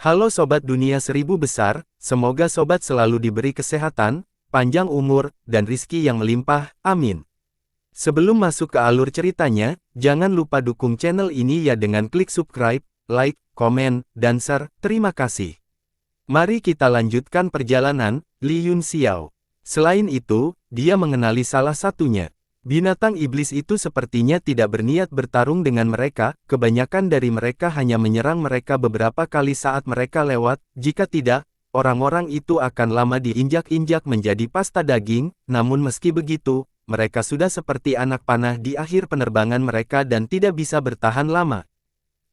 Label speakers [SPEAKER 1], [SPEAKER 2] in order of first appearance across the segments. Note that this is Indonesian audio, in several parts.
[SPEAKER 1] Halo Sobat Dunia Seribu Besar, semoga Sobat selalu diberi kesehatan, panjang umur, dan rizki yang melimpah, amin. Sebelum masuk ke alur ceritanya, jangan lupa dukung channel ini ya dengan klik subscribe, like, komen, dan share, terima kasih. Mari kita lanjutkan perjalanan, Li Yunxiao. Selain itu, dia mengenali salah satunya. Binatang iblis itu sepertinya tidak berniat bertarung dengan mereka, kebanyakan dari mereka hanya menyerang mereka beberapa kali saat mereka lewat, jika tidak, orang-orang itu akan lama diinjak-injak menjadi pasta daging, namun meski begitu, mereka sudah seperti anak panah di akhir penerbangan mereka dan tidak bisa bertahan lama.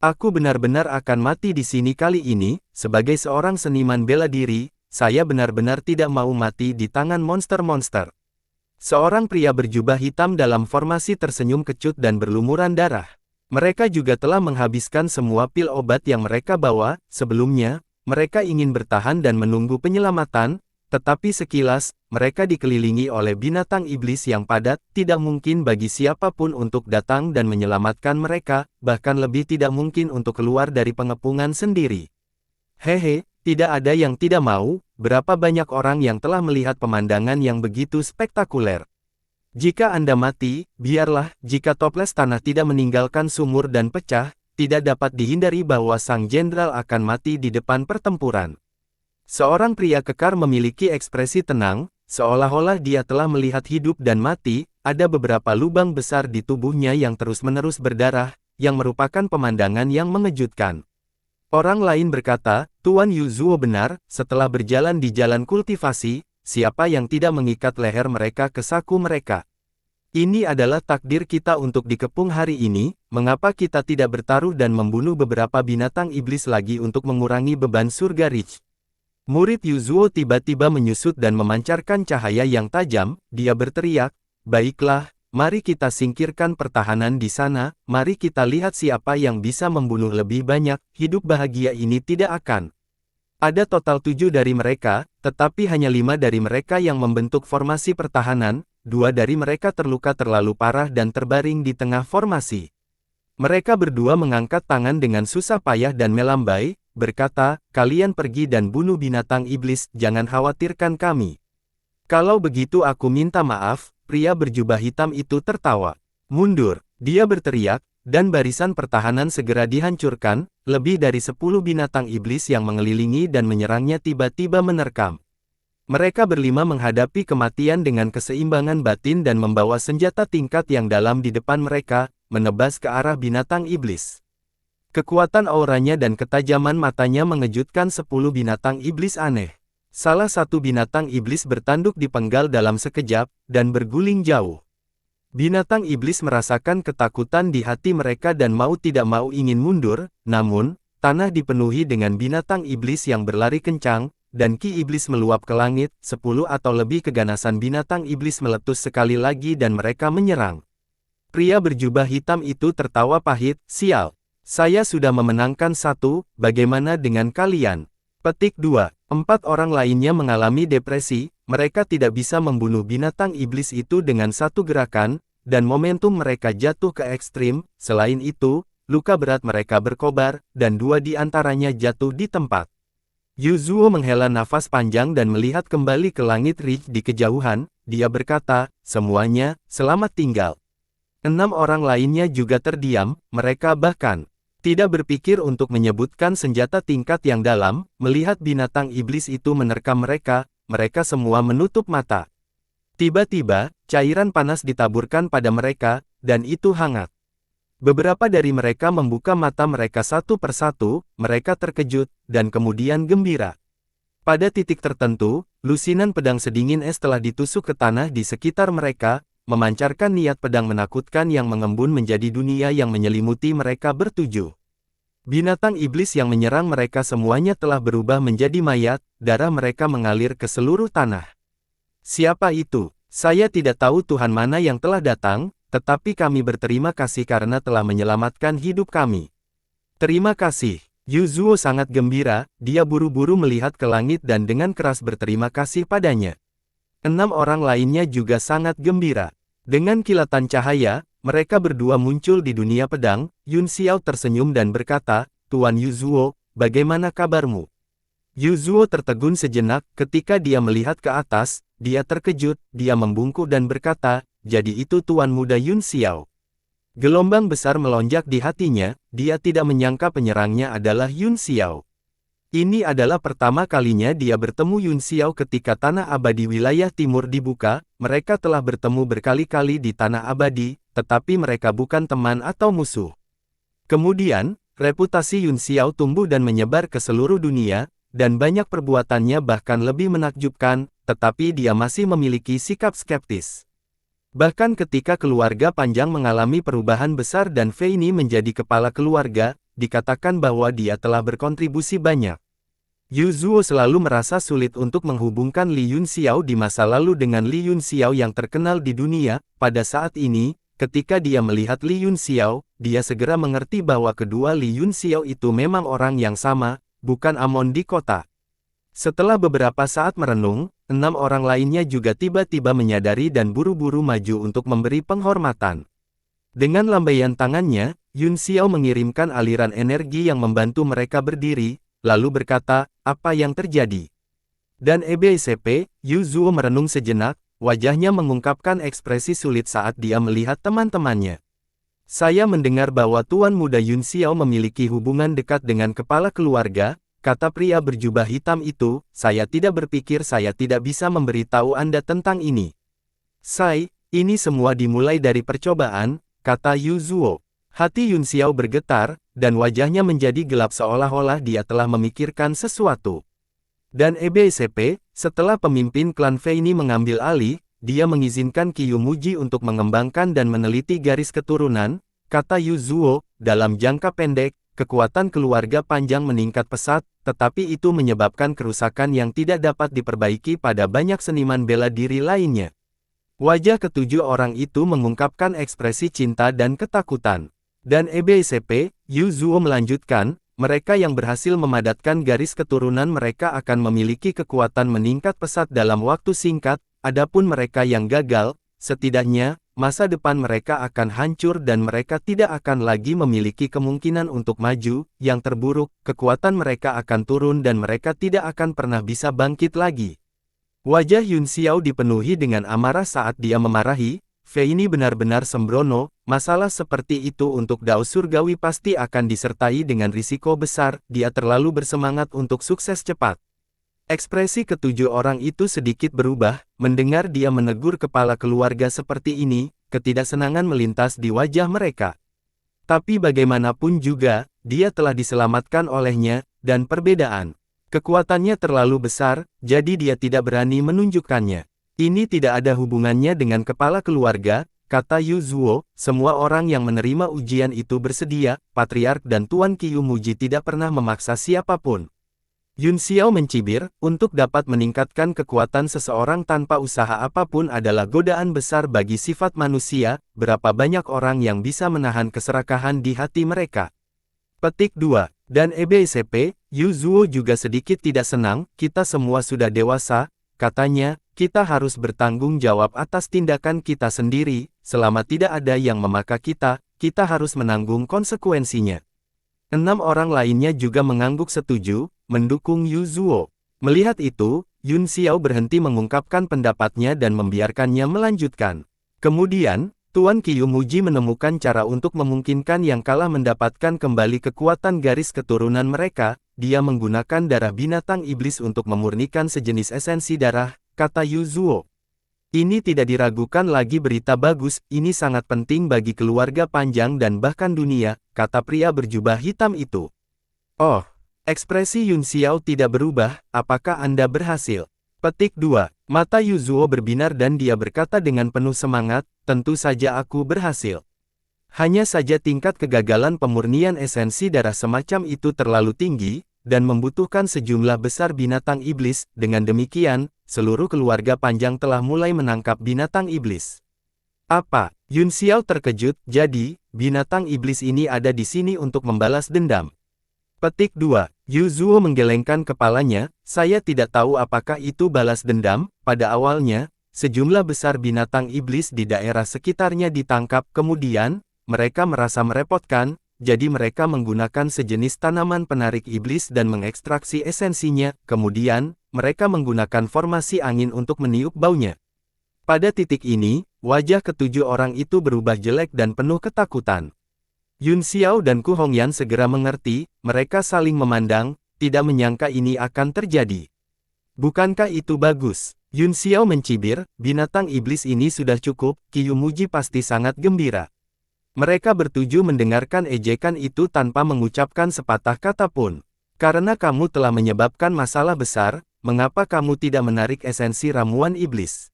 [SPEAKER 1] Aku benar-benar akan mati di sini kali ini, sebagai seorang seniman bela diri, saya benar-benar tidak mau mati di tangan monster-monster. Seorang pria berjubah hitam dalam formasi tersenyum kecut dan berlumuran darah. Mereka juga telah menghabiskan semua pil obat yang mereka bawa. Sebelumnya, mereka ingin bertahan dan menunggu penyelamatan, tetapi sekilas, mereka dikelilingi oleh binatang iblis yang padat. Tidak mungkin bagi siapapun untuk datang dan menyelamatkan mereka, bahkan lebih tidak mungkin untuk keluar dari pengepungan sendiri. Hehe, tidak ada yang tidak mau. Berapa banyak orang yang telah melihat pemandangan yang begitu spektakuler. Jika Anda mati, biarlah. Jika toples tanah tidak meninggalkan sumur dan pecah, tidak dapat dihindari bahwa sang jenderal akan mati di depan pertempuran. Seorang pria kekar memiliki ekspresi tenang, seolah-olah dia telah melihat hidup dan mati. Ada beberapa lubang besar di tubuhnya yang terus-menerus berdarah, yang merupakan pemandangan yang mengejutkan. Orang lain berkata, Tuan Yuzuo benar, setelah berjalan di jalan kultivasi, siapa yang tidak mengikat leher mereka ke saku mereka? Ini adalah takdir kita untuk dikepung hari ini, mengapa kita tidak bertaruh dan membunuh beberapa binatang iblis lagi untuk mengurangi beban surga Rich? Murid Yuzuo tiba-tiba menyusut dan memancarkan cahaya yang tajam, dia berteriak, baiklah. Mari kita singkirkan pertahanan di sana, mari kita lihat siapa yang bisa membunuh lebih banyak, hidup bahagia ini tidak akan. Ada total 7 dari mereka, tetapi hanya 5 dari mereka yang membentuk formasi pertahanan, 2 dari mereka terluka terlalu parah dan terbaring di tengah formasi. Mereka berdua mengangkat tangan dengan susah payah dan melambai, berkata, kalian pergi dan bunuh binatang iblis, jangan khawatirkan kami. Kalau begitu aku minta maaf. Pria berjubah hitam itu tertawa. Mundur, dia berteriak, dan barisan pertahanan segera dihancurkan. Lebih dari 10 binatang iblis yang mengelilingi dan menyerangnya tiba-tiba menerkam. Mereka berlima menghadapi kematian dengan keseimbangan batin dan membawa senjata tingkat yang dalam di depan mereka, menebas ke arah binatang iblis. Kekuatan auranya dan ketajaman matanya mengejutkan 10 binatang iblis aneh. Salah satu binatang iblis bertanduk di penggal dalam sekejap, dan berguling jauh. Binatang iblis merasakan ketakutan di hati mereka dan mau tidak mau ingin mundur, namun, tanah dipenuhi dengan binatang iblis yang berlari kencang, dan ki iblis meluap ke langit, 10 atau lebih keganasan binatang iblis meletus sekali lagi dan mereka menyerang. Pria berjubah hitam itu tertawa pahit, sial. Saya sudah memenangkan 1, bagaimana dengan kalian? Petik 2. 4 orang lainnya mengalami depresi, mereka tidak bisa membunuh binatang iblis itu dengan satu gerakan, dan momentum mereka jatuh ke ekstrim. Selain itu, luka berat mereka berkobar, dan 2 di antaranya jatuh di tempat. Yuzuo menghela nafas panjang dan melihat kembali ke langit Rich di kejauhan, dia berkata, semuanya, selamat tinggal. 6 orang lainnya juga terdiam, mereka bahkan tidak berpikir untuk menyebutkan senjata tingkat yang dalam. Melihat binatang iblis itu menerkam mereka, mereka semua menutup mata. Tiba-tiba, cairan panas ditaburkan pada mereka, dan itu hangat. Beberapa dari mereka membuka mata mereka satu persatu, mereka terkejut, dan kemudian gembira. Pada titik tertentu, lusinan pedang sedingin es telah ditusuk ke tanah di sekitar mereka, memancarkan niat pedang menakutkan yang mengembun menjadi dunia yang menyelimuti mereka bertujuh. Binatang iblis yang menyerang mereka semuanya telah berubah menjadi mayat, darah mereka mengalir ke seluruh tanah. Siapa itu? Saya tidak tahu Tuhan mana yang telah datang, tetapi kami berterima kasih karena telah menyelamatkan hidup kami. Terima kasih. Yuzuo sangat gembira, dia buru-buru melihat ke langit dan dengan keras berterima kasih padanya. 6 orang lainnya juga sangat gembira. Dengan kilatan cahaya, mereka berdua muncul di dunia pedang. Yunxiao tersenyum dan berkata, Tuan Yuzuo, bagaimana kabarmu? Yuzuo tertegun sejenak, ketika dia melihat ke atas, dia terkejut, dia membungkuk dan berkata, jadi itu Tuan Muda Yun Xiao. Gelombang besar melonjak di hatinya, dia tidak menyangka penyerangnya adalah Yun Xiao. Ini adalah pertama kalinya dia bertemu Yun Xiao ketika Tanah Abadi wilayah timur dibuka, mereka telah bertemu berkali-kali di Tanah Abadi, tetapi mereka bukan teman atau musuh. Kemudian, reputasi Yun Xiao tumbuh dan menyebar ke seluruh dunia, dan banyak perbuatannya bahkan lebih menakjubkan, tetapi dia masih memiliki sikap skeptis. Bahkan ketika keluarga Panjang mengalami perubahan besar dan Fei Ni menjadi kepala keluarga, dikatakan bahwa dia telah berkontribusi banyak. Yuzuo selalu merasa sulit untuk menghubungkan Li Yun Xiao di masa lalu dengan Li Yun Xiao yang terkenal di dunia. Pada saat ini, ketika dia melihat Li Yun Xiao, dia segera mengerti bahwa kedua Li Yun Xiao itu memang orang yang sama, bukan Amon di kota. Setelah beberapa saat merenung, 6 orang lainnya juga tiba-tiba menyadari dan buru-buru maju untuk memberi penghormatan. Dengan lambaian tangannya, Yun Xiao mengirimkan aliran energi yang membantu mereka berdiri, lalu berkata, apa yang terjadi? Dan EBSP, Yuzuo merenung sejenak, wajahnya mengungkapkan ekspresi sulit saat dia melihat teman-temannya. Saya mendengar bahwa Tuan Muda Yun Xiao memiliki hubungan dekat dengan kepala keluarga, kata pria berjubah hitam itu, saya tidak berpikir saya tidak bisa memberitahu Anda tentang ini. Ini semua dimulai dari percobaan, kata Yuzuo. Hati Yun Xiao bergetar, dan wajahnya menjadi gelap seolah-olah dia telah memikirkan sesuatu. Dan EBSP, setelah pemimpin klan Fei Ni mengambil alih, dia mengizinkan Qiyu Muji untuk mengembangkan dan meneliti garis keturunan, kata Yuzuo, dalam jangka pendek, kekuatan keluarga Panjang meningkat pesat, tetapi itu menyebabkan kerusakan yang tidak dapat diperbaiki pada banyak seniman bela diri lainnya. Wajah ketujuh orang itu mengungkapkan ekspresi cinta dan ketakutan. Dan EBSP, Yuzuo melanjutkan, mereka yang berhasil memadatkan garis keturunan mereka akan memiliki kekuatan meningkat pesat dalam waktu singkat. Adapun mereka yang gagal, setidaknya, masa depan mereka akan hancur dan mereka tidak akan lagi memiliki kemungkinan untuk maju. Yang terburuk, kekuatan mereka akan turun dan mereka tidak akan pernah bisa bangkit lagi. Wajah Yun Xiao dipenuhi dengan amarah saat dia memarahi, Fei Ni benar-benar sembrono, masalah seperti itu untuk Dao Surgawi pasti akan disertai dengan risiko besar, dia terlalu bersemangat untuk sukses cepat. Ekspresi ketujuh orang itu sedikit berubah, mendengar dia menegur kepala keluarga seperti ini, ketidaksenangan melintas di wajah mereka. Tapi bagaimanapun juga, dia telah diselamatkan olehnya, dan perbedaan. Kekuatannya terlalu besar, jadi dia tidak berani menunjukkannya. Ini tidak ada hubungannya dengan kepala keluarga, kata Yuzuo, semua orang yang menerima ujian itu bersedia, Patriark dan Tuan Qiyu Muji tidak pernah memaksa siapapun. Yun Xiao mencibir, untuk dapat meningkatkan kekuatan seseorang tanpa usaha apapun adalah godaan besar bagi sifat manusia, berapa banyak orang yang bisa menahan keserakahan di hati mereka. Petik 2. Dan EBSP, Yuzuo juga sedikit tidak senang, kita semua sudah dewasa, katanya, kita harus bertanggung jawab atas tindakan kita sendiri, selama tidak ada yang memaka kita harus menanggung konsekuensinya. 6 orang lainnya juga mengangguk setuju, mendukung Yuzuo. Melihat itu, Yun Xiao berhenti mengungkapkan pendapatnya dan membiarkannya melanjutkan. Kemudian, Tuan Qiyu Muji menemukan cara untuk memungkinkan yang kalah mendapatkan kembali kekuatan garis keturunan mereka, dia menggunakan darah binatang iblis untuk memurnikan sejenis esensi darah, kata Yuzuo. Ini tidak diragukan lagi berita bagus, ini sangat penting bagi keluarga Panjang dan bahkan dunia, kata pria berjubah hitam itu. Oh, ekspresi Yun Xiao tidak berubah, apakah Anda berhasil? Petik 2. Mata Yuzuo berbinar dan dia berkata dengan penuh semangat, tentu saja aku berhasil. Hanya saja tingkat kegagalan pemurnian esensi darah semacam itu terlalu tinggi, dan membutuhkan sejumlah besar binatang iblis, dengan demikian, seluruh keluarga Panjang telah mulai menangkap binatang iblis. Apa? Yun Xiao terkejut, jadi, binatang iblis ini ada di sini untuk membalas dendam. Petik 2. Yuzuo menggelengkan kepalanya, saya tidak tahu apakah itu balas dendam, pada awalnya, sejumlah besar binatang iblis di daerah sekitarnya ditangkap, kemudian, mereka merasa merepotkan, jadi mereka menggunakan sejenis tanaman penarik iblis dan mengekstraksi esensinya, kemudian, mereka menggunakan formasi angin untuk meniup baunya. Pada titik ini, wajah ketujuh orang itu berubah jelek dan penuh ketakutan. Yun Xiao dan Ku Hongyan segera mengerti, mereka saling memandang, tidak menyangka ini akan terjadi. Bukankah itu bagus? Yun Xiao mencibir, binatang iblis ini sudah cukup, Qiu Muji pasti sangat gembira. Mereka bertujuh mendengarkan ejekan itu tanpa mengucapkan sepatah kata pun. Karena kamu telah menyebabkan masalah besar, mengapa kamu tidak menarik esensi ramuan iblis?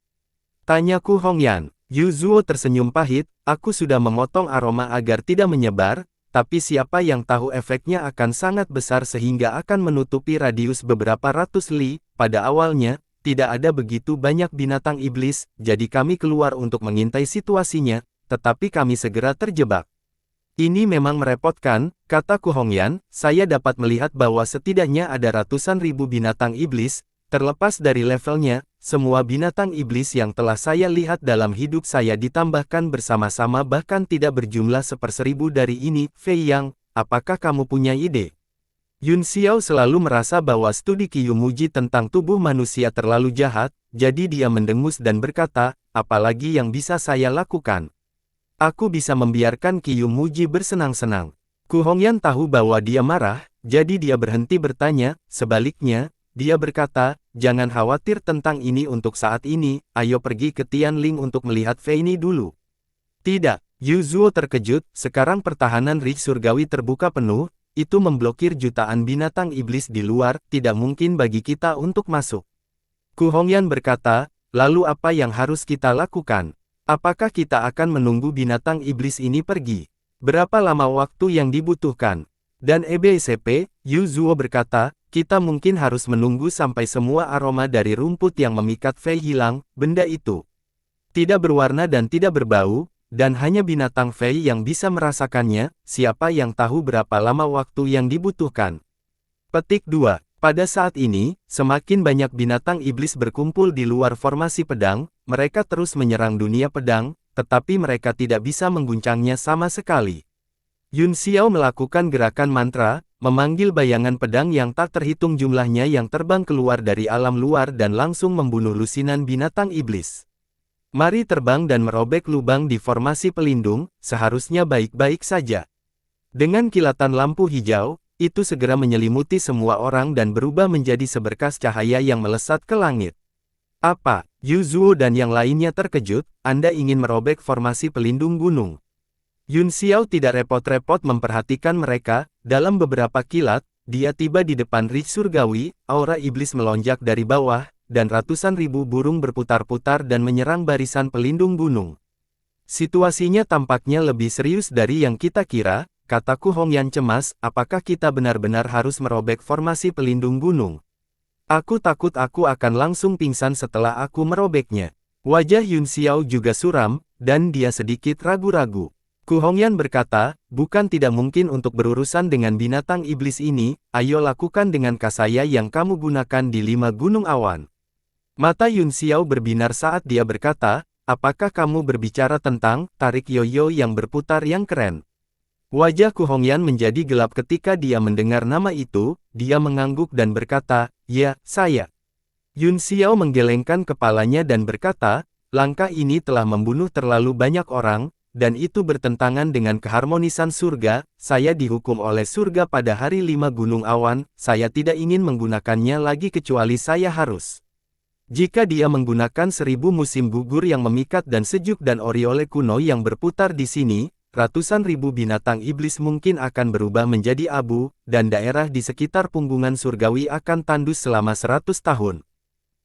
[SPEAKER 1] Tanya Ku Hongyan. Yu Zuo tersenyum pahit, aku sudah memotong aroma agar tidak menyebar, tapi siapa yang tahu efeknya akan sangat besar sehingga akan menutupi radius beberapa ratus li. Pada awalnya, tidak ada begitu banyak binatang iblis, jadi kami keluar untuk mengintai situasinya, tetapi kami segera terjebak. Ini memang merepotkan, kata Ku Hongyan, saya dapat melihat bahwa setidaknya ada ratusan ribu binatang iblis, terlepas dari levelnya, semua binatang iblis yang telah saya lihat dalam hidup saya ditambahkan bersama-sama bahkan tidak berjumlah 1/1000 dari ini. Fei Yang, apakah kamu punya ide? Yun Xiao selalu merasa bahwa studi Qiu Muji tentang tubuh manusia terlalu jahat, jadi dia mendengus dan berkata, apalagi yang bisa saya lakukan? Aku bisa membiarkan Qiu Muji bersenang-senang. Ku Hongyan tahu bahwa dia marah, jadi dia berhenti bertanya, sebaliknya, dia berkata, jangan khawatir tentang ini untuk saat ini, ayo pergi ke Tianling untuk melihat Fei Ni dulu. Tidak, Yu Zuo terkejut, sekarang pertahanan Ridge Surgawi terbuka penuh, itu memblokir jutaan binatang iblis di luar, tidak mungkin bagi kita untuk masuk. Ku Hongyan berkata, lalu apa yang harus kita lakukan? Apakah kita akan menunggu binatang iblis ini pergi? Berapa lama waktu yang dibutuhkan? Dan EBSP, Yu Zuo berkata, kita mungkin harus menunggu sampai semua aroma dari rumput yang memikat Fei hilang, benda itu tidak berwarna dan tidak berbau, dan hanya binatang Fei yang bisa merasakannya, siapa yang tahu berapa lama waktu yang dibutuhkan. Petik 2. Pada saat ini, semakin banyak binatang iblis berkumpul di luar formasi pedang, mereka terus menyerang dunia pedang, tetapi mereka tidak bisa mengguncangnya sama sekali. Yun Xiao melakukan gerakan mantra, memanggil bayangan pedang yang tak terhitung jumlahnya yang terbang keluar dari alam luar dan langsung membunuh lusinan binatang iblis. Mari terbang dan merobek lubang di formasi pelindung, seharusnya baik-baik saja. Dengan kilatan lampu hijau, itu segera menyelimuti semua orang dan berubah menjadi seberkas cahaya yang melesat ke langit. Apa? Yu Zuo dan yang lainnya terkejut, Anda ingin merobek formasi pelindung gunung. Yun Xiao tidak repot-repot memperhatikan mereka, dalam beberapa kilat, dia tiba di depan Ridge Surgawi, aura iblis melonjak dari bawah, dan ratusan ribu burung berputar-putar dan menyerang barisan pelindung gunung. Situasinya tampaknya lebih serius dari yang kita kira, kata Ku Hongyan cemas, apakah kita benar-benar harus merobek formasi pelindung gunung? Aku takut aku akan langsung pingsan setelah aku merobeknya. Wajah Yun Xiao juga suram, dan dia sedikit ragu-ragu. Ku Hongyan berkata, bukan tidak mungkin untuk berurusan dengan binatang iblis ini, ayo lakukan dengan kasaya yang kamu gunakan di 5 gunung awan. Mata Yun Xiao berbinar saat dia berkata, apakah kamu berbicara tentang tarik yoyo yang berputar yang keren? Wajah Ku Hongyan menjadi gelap ketika dia mendengar nama itu, dia mengangguk dan berkata, ya, saya. Yun Xiao menggelengkan kepalanya dan berkata, langkah ini telah membunuh terlalu banyak orang, dan itu bertentangan dengan keharmonisan surga, saya dihukum oleh surga pada hari 5 gunung awan, saya tidak ingin menggunakannya lagi kecuali saya harus. Jika dia menggunakan 1000 musim gugur yang memikat dan sejuk dan oriole kuno yang berputar di sini, ratusan ribu binatang iblis mungkin akan berubah menjadi abu, dan daerah di sekitar punggungan surgawi akan tandus selama 100 tahun.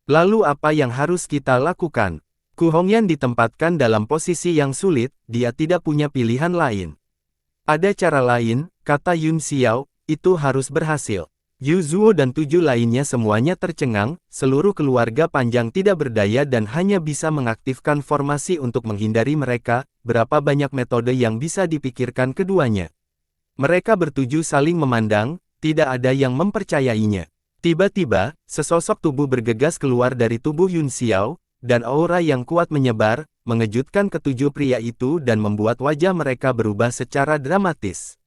[SPEAKER 1] Lalu apa yang harus kita lakukan? Ku Hongyan ditempatkan dalam posisi yang sulit, dia tidak punya pilihan lain. Ada cara lain, kata Yun Xiao, itu harus berhasil. Yu Zuo dan 7 lainnya semuanya tercengang, seluruh keluarga panjang tidak berdaya dan hanya bisa mengaktifkan formasi untuk menghindari mereka, berapa banyak metode yang bisa dipikirkan keduanya. Mereka bertujuh saling memandang, tidak ada yang mempercayainya. Tiba-tiba, sesosok tubuh bergegas keluar dari tubuh Yun Xiao, dan aura yang kuat menyebar, mengejutkan ketujuh pria itu dan membuat wajah mereka berubah secara dramatis.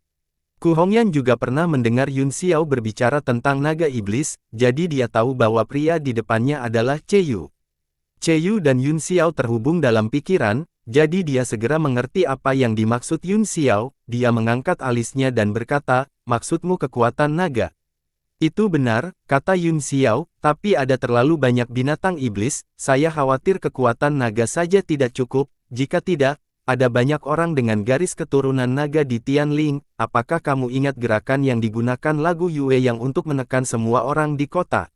[SPEAKER 1] Ku Hongyan juga pernah mendengar Yun Xiao berbicara tentang naga iblis, jadi dia tahu bahwa pria di depannya adalah Yu. Yu dan Yun Xiao terhubung dalam pikiran, jadi dia segera mengerti apa yang dimaksud Yun Xiao. Dia mengangkat alisnya dan berkata, "Maksudmu kekuatan naga?" "Itu benar," kata Yun Xiao, "tapi ada terlalu banyak binatang iblis, saya khawatir kekuatan naga saja tidak cukup, jika tidak, ada banyak orang dengan garis keturunan naga di Tianling. Apakah kamu ingat gerakan yang digunakan lagu Yue yang untuk menekan semua orang di kota?"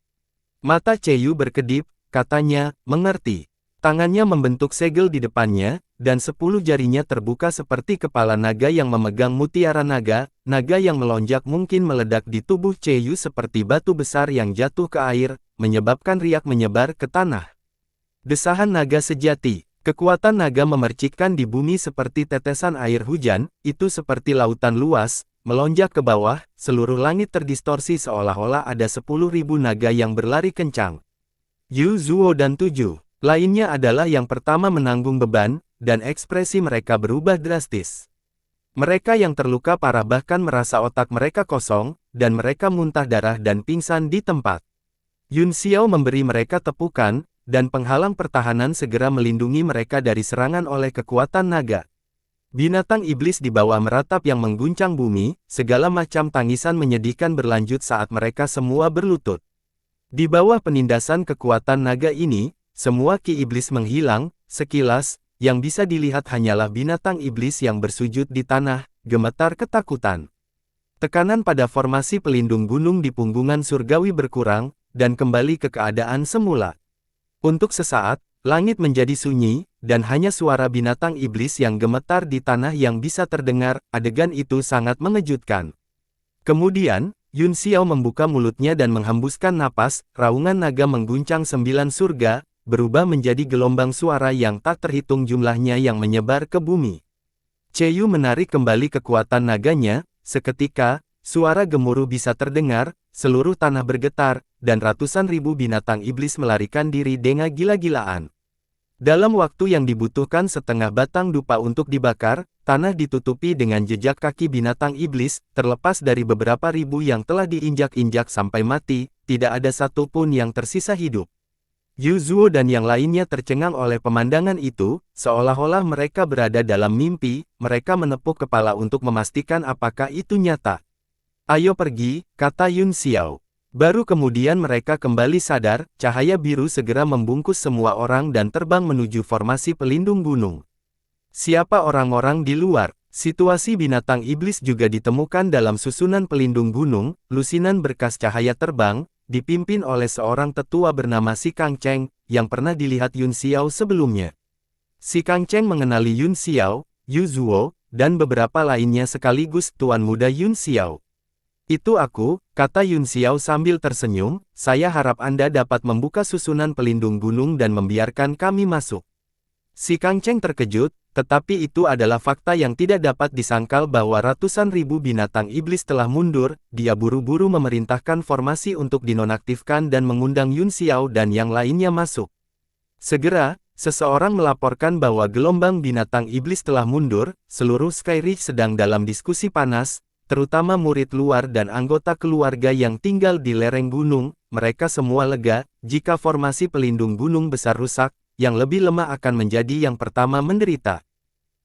[SPEAKER 1] Mata Yu berkedip, katanya, "Mengerti." Tangannya membentuk segel di depannya, dan 10 jarinya terbuka seperti kepala naga yang memegang mutiara naga. Naga yang melonjak mungkin meledak di tubuh Yu seperti batu besar yang jatuh ke air, menyebabkan riak menyebar ke tanah. Desahan naga sejati. Kekuatan naga memercikkan di bumi seperti tetesan air hujan, itu seperti lautan luas, melonjak ke bawah, seluruh langit terdistorsi seolah-olah ada 10.000 naga yang berlari kencang. Yu Zuo dan 7 lainnya adalah yang pertama menanggung beban, dan ekspresi mereka berubah drastis. Mereka yang terluka parah bahkan merasa otak mereka kosong, dan mereka muntah darah dan pingsan di tempat. Yun Xiao memberi mereka tepukan, dan penghalang pertahanan segera melindungi mereka dari serangan oleh kekuatan naga. Binatang iblis di bawah meratap yang mengguncang bumi, segala macam tangisan menyedihkan berlanjut saat mereka semua berlutut. Di bawah penindasan kekuatan naga ini, semua ki iblis menghilang, sekilas, yang bisa dilihat hanyalah binatang iblis yang bersujud di tanah, gemetar ketakutan. Tekanan pada formasi pelindung gunung di punggungan surgawi berkurang, dan kembali ke keadaan semula. Untuk sesaat, langit menjadi sunyi, dan hanya suara binatang iblis yang gemetar di tanah yang bisa terdengar. Adegan itu sangat mengejutkan. Kemudian, Yun Xiao membuka mulutnya dan menghembuskan napas, raungan naga mengguncang 9 surga, berubah menjadi gelombang suara yang tak terhitung jumlahnya yang menyebar ke bumi. Yu menarik kembali kekuatan naganya, seketika, suara gemuruh bisa terdengar, seluruh tanah bergetar, dan ratusan ribu binatang iblis melarikan diri dengan gila-gilaan. Dalam waktu yang dibutuhkan setengah batang dupa untuk dibakar, tanah ditutupi dengan jejak kaki binatang iblis, terlepas dari beberapa ribu yang telah diinjak-injak sampai mati, tidak ada satupun yang tersisa hidup. Yu Zuo dan yang lainnya tercengang oleh pemandangan itu, seolah-olah mereka berada dalam mimpi. Mereka menepuk kepala untuk memastikan apakah itu nyata. "Ayo pergi," kata Yun Xiao. Baru kemudian mereka kembali sadar, cahaya biru segera membungkus semua orang dan terbang menuju formasi pelindung gunung. Siapa orang-orang di luar? Situasi binatang iblis juga ditemukan dalam susunan pelindung gunung, lusinan berkas cahaya terbang, dipimpin oleh seorang tetua bernama Si Kang Cheng, yang pernah dilihat Yun Xiao sebelumnya. Si Kang Cheng mengenali Yun Xiao, Yu Zuo, dan beberapa lainnya sekaligus Tuan Muda Yun Xiao. "Itu aku," kata Yun Xiao sambil tersenyum, "saya harap Anda dapat membuka susunan pelindung gunung dan membiarkan kami masuk." Si Kang Cheng terkejut, tetapi itu adalah fakta yang tidak dapat disangkal bahwa ratusan ribu binatang iblis telah mundur. Dia buru-buru memerintahkan formasi untuk dinonaktifkan dan mengundang Yun Xiao dan yang lainnya masuk. Segera, seseorang melaporkan bahwa gelombang binatang iblis telah mundur. Seluruh Skyreach sedang dalam diskusi panas, terutama murid luar dan anggota keluarga yang tinggal di lereng gunung. Mereka semua lega, jika formasi pelindung gunung besar rusak, yang lebih lemah akan menjadi yang pertama menderita.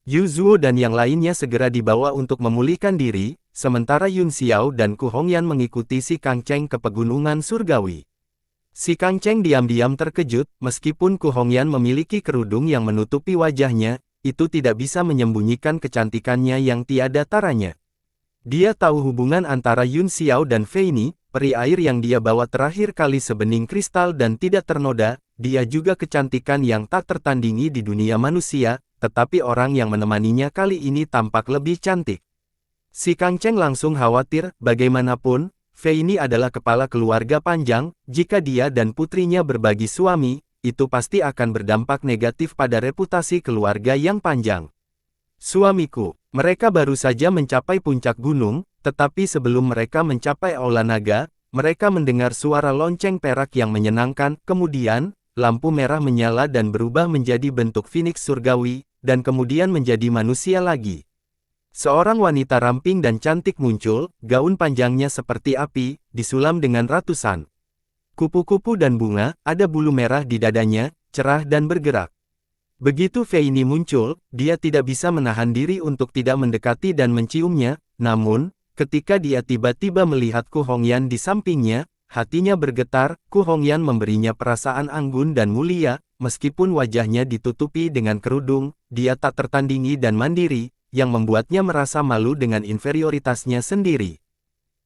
[SPEAKER 1] Yu Zuo dan yang lainnya segera dibawa untuk memulihkan diri, sementara Yun Xiao dan Ku Hongyan mengikuti Si Kang Cheng ke pegunungan surgawi. Si Kang Cheng diam-diam terkejut, meskipun Ku Hongyan memiliki kerudung yang menutupi wajahnya, itu tidak bisa menyembunyikan kecantikannya yang tiada taranya. Dia tahu hubungan antara Yun Xiao dan Fei Ni, peri air yang dia bawa terakhir kali sebening kristal dan tidak ternoda. Dia juga kecantikan yang tak tertandingi di dunia manusia, tetapi orang yang menemaninya kali ini tampak lebih cantik. Si Kang Cheng langsung khawatir, bagaimanapun, Fei Ni adalah kepala keluarga panjang, jika dia dan putrinya berbagi suami, itu pasti akan berdampak negatif pada reputasi keluarga yang panjang. "Suamiku." Mereka baru saja mencapai puncak gunung, tetapi sebelum mereka mencapai Aula Naga, mereka mendengar suara lonceng perak yang menyenangkan. Kemudian, lampu merah menyala dan berubah menjadi bentuk Phoenix surgawi, dan kemudian menjadi manusia lagi. Seorang wanita ramping dan cantik muncul, gaun panjangnya seperti api, disulam dengan ratusan kupu-kupu dan bunga, ada bulu merah di dadanya, cerah dan bergerak. Begitu Fei Ni muncul, dia tidak bisa menahan diri untuk tidak mendekati dan menciumnya, namun, ketika dia tiba-tiba melihat Ku Hongyan di sampingnya, hatinya bergetar. Ku Hongyan memberinya perasaan anggun dan mulia, meskipun wajahnya ditutupi dengan kerudung, dia tak tertandingi dan mandiri, yang membuatnya merasa malu dengan inferioritasnya sendiri.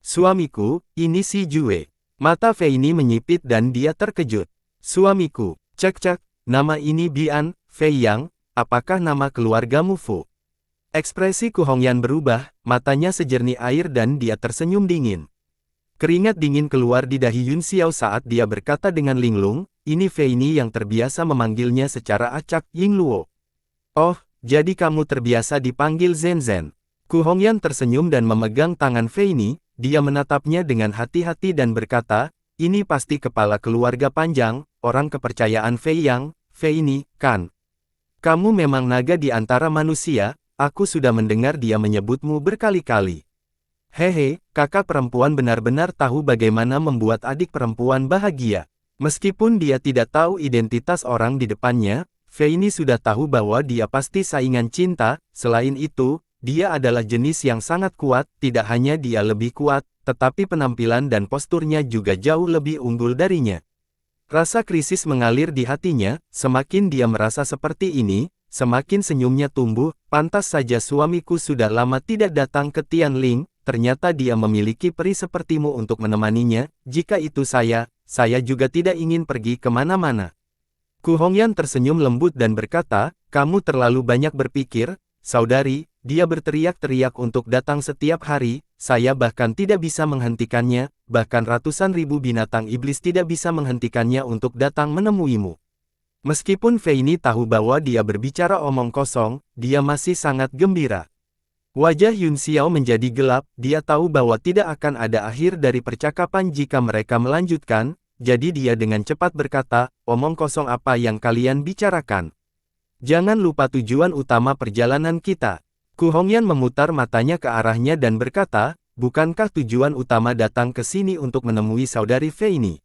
[SPEAKER 1] Suamiku, ini si Jue. Mata Fei Ni menyipit dan dia terkejut. Suamiku, cek-cek, nama ini Bian, Fei Yang, apakah nama keluargamu Fu? Ekspresi Ku Hongyan berubah, matanya sejernih air dan dia tersenyum dingin. Keringat dingin keluar di dahi Yun Xiao saat dia berkata dengan linglung, ini Fei Ni yang terbiasa memanggilnya secara acak, Ying Luo. Oh, jadi kamu terbiasa dipanggil Zhen Zhen. Ku Hongyan tersenyum dan memegang tangan Fei Ni. Dia menatapnya dengan hati-hati dan berkata, ini pasti kepala keluarga panjang, orang kepercayaan Fei Yang, Fei Ni, kan? Kamu memang naga di antara manusia, aku sudah mendengar dia menyebutmu berkali-kali. Hehe, kakak perempuan benar-benar tahu bagaimana membuat adik perempuan bahagia. Meskipun dia tidak tahu identitas orang di depannya, Fei Ni sudah tahu bahwa dia pasti saingan cinta. Selain itu, dia adalah jenis yang sangat kuat, tidak hanya dia lebih kuat, tetapi penampilan dan posturnya juga jauh lebih unggul darinya. Rasa krisis mengalir di hatinya, semakin dia merasa seperti ini, semakin senyumnya tumbuh. Pantas saja suamiku sudah lama tidak datang ke Tianling, ternyata dia memiliki peri sepertimu untuk menemaninya, jika itu saya juga tidak ingin pergi kemana-mana. Ku Hongyan tersenyum lembut dan berkata, kamu terlalu banyak berpikir, saudari. Dia berteriak-teriak untuk datang setiap hari, saya bahkan tidak bisa menghentikannya, bahkan ratusan ribu binatang iblis tidak bisa menghentikannya untuk datang menemuimu. Meskipun Fei Ni tahu bahwa dia berbicara omong kosong, dia masih sangat gembira. Wajah Yun Xiao menjadi gelap, dia tahu bahwa tidak akan ada akhir dari percakapan jika mereka melanjutkan, jadi dia dengan cepat berkata, omong kosong apa yang kalian bicarakan? Jangan lupa tujuan utama perjalanan kita. Ku Hongyan memutar matanya ke arahnya dan berkata, bukankah tujuan utama datang ke sini untuk menemui saudari Fei Ni?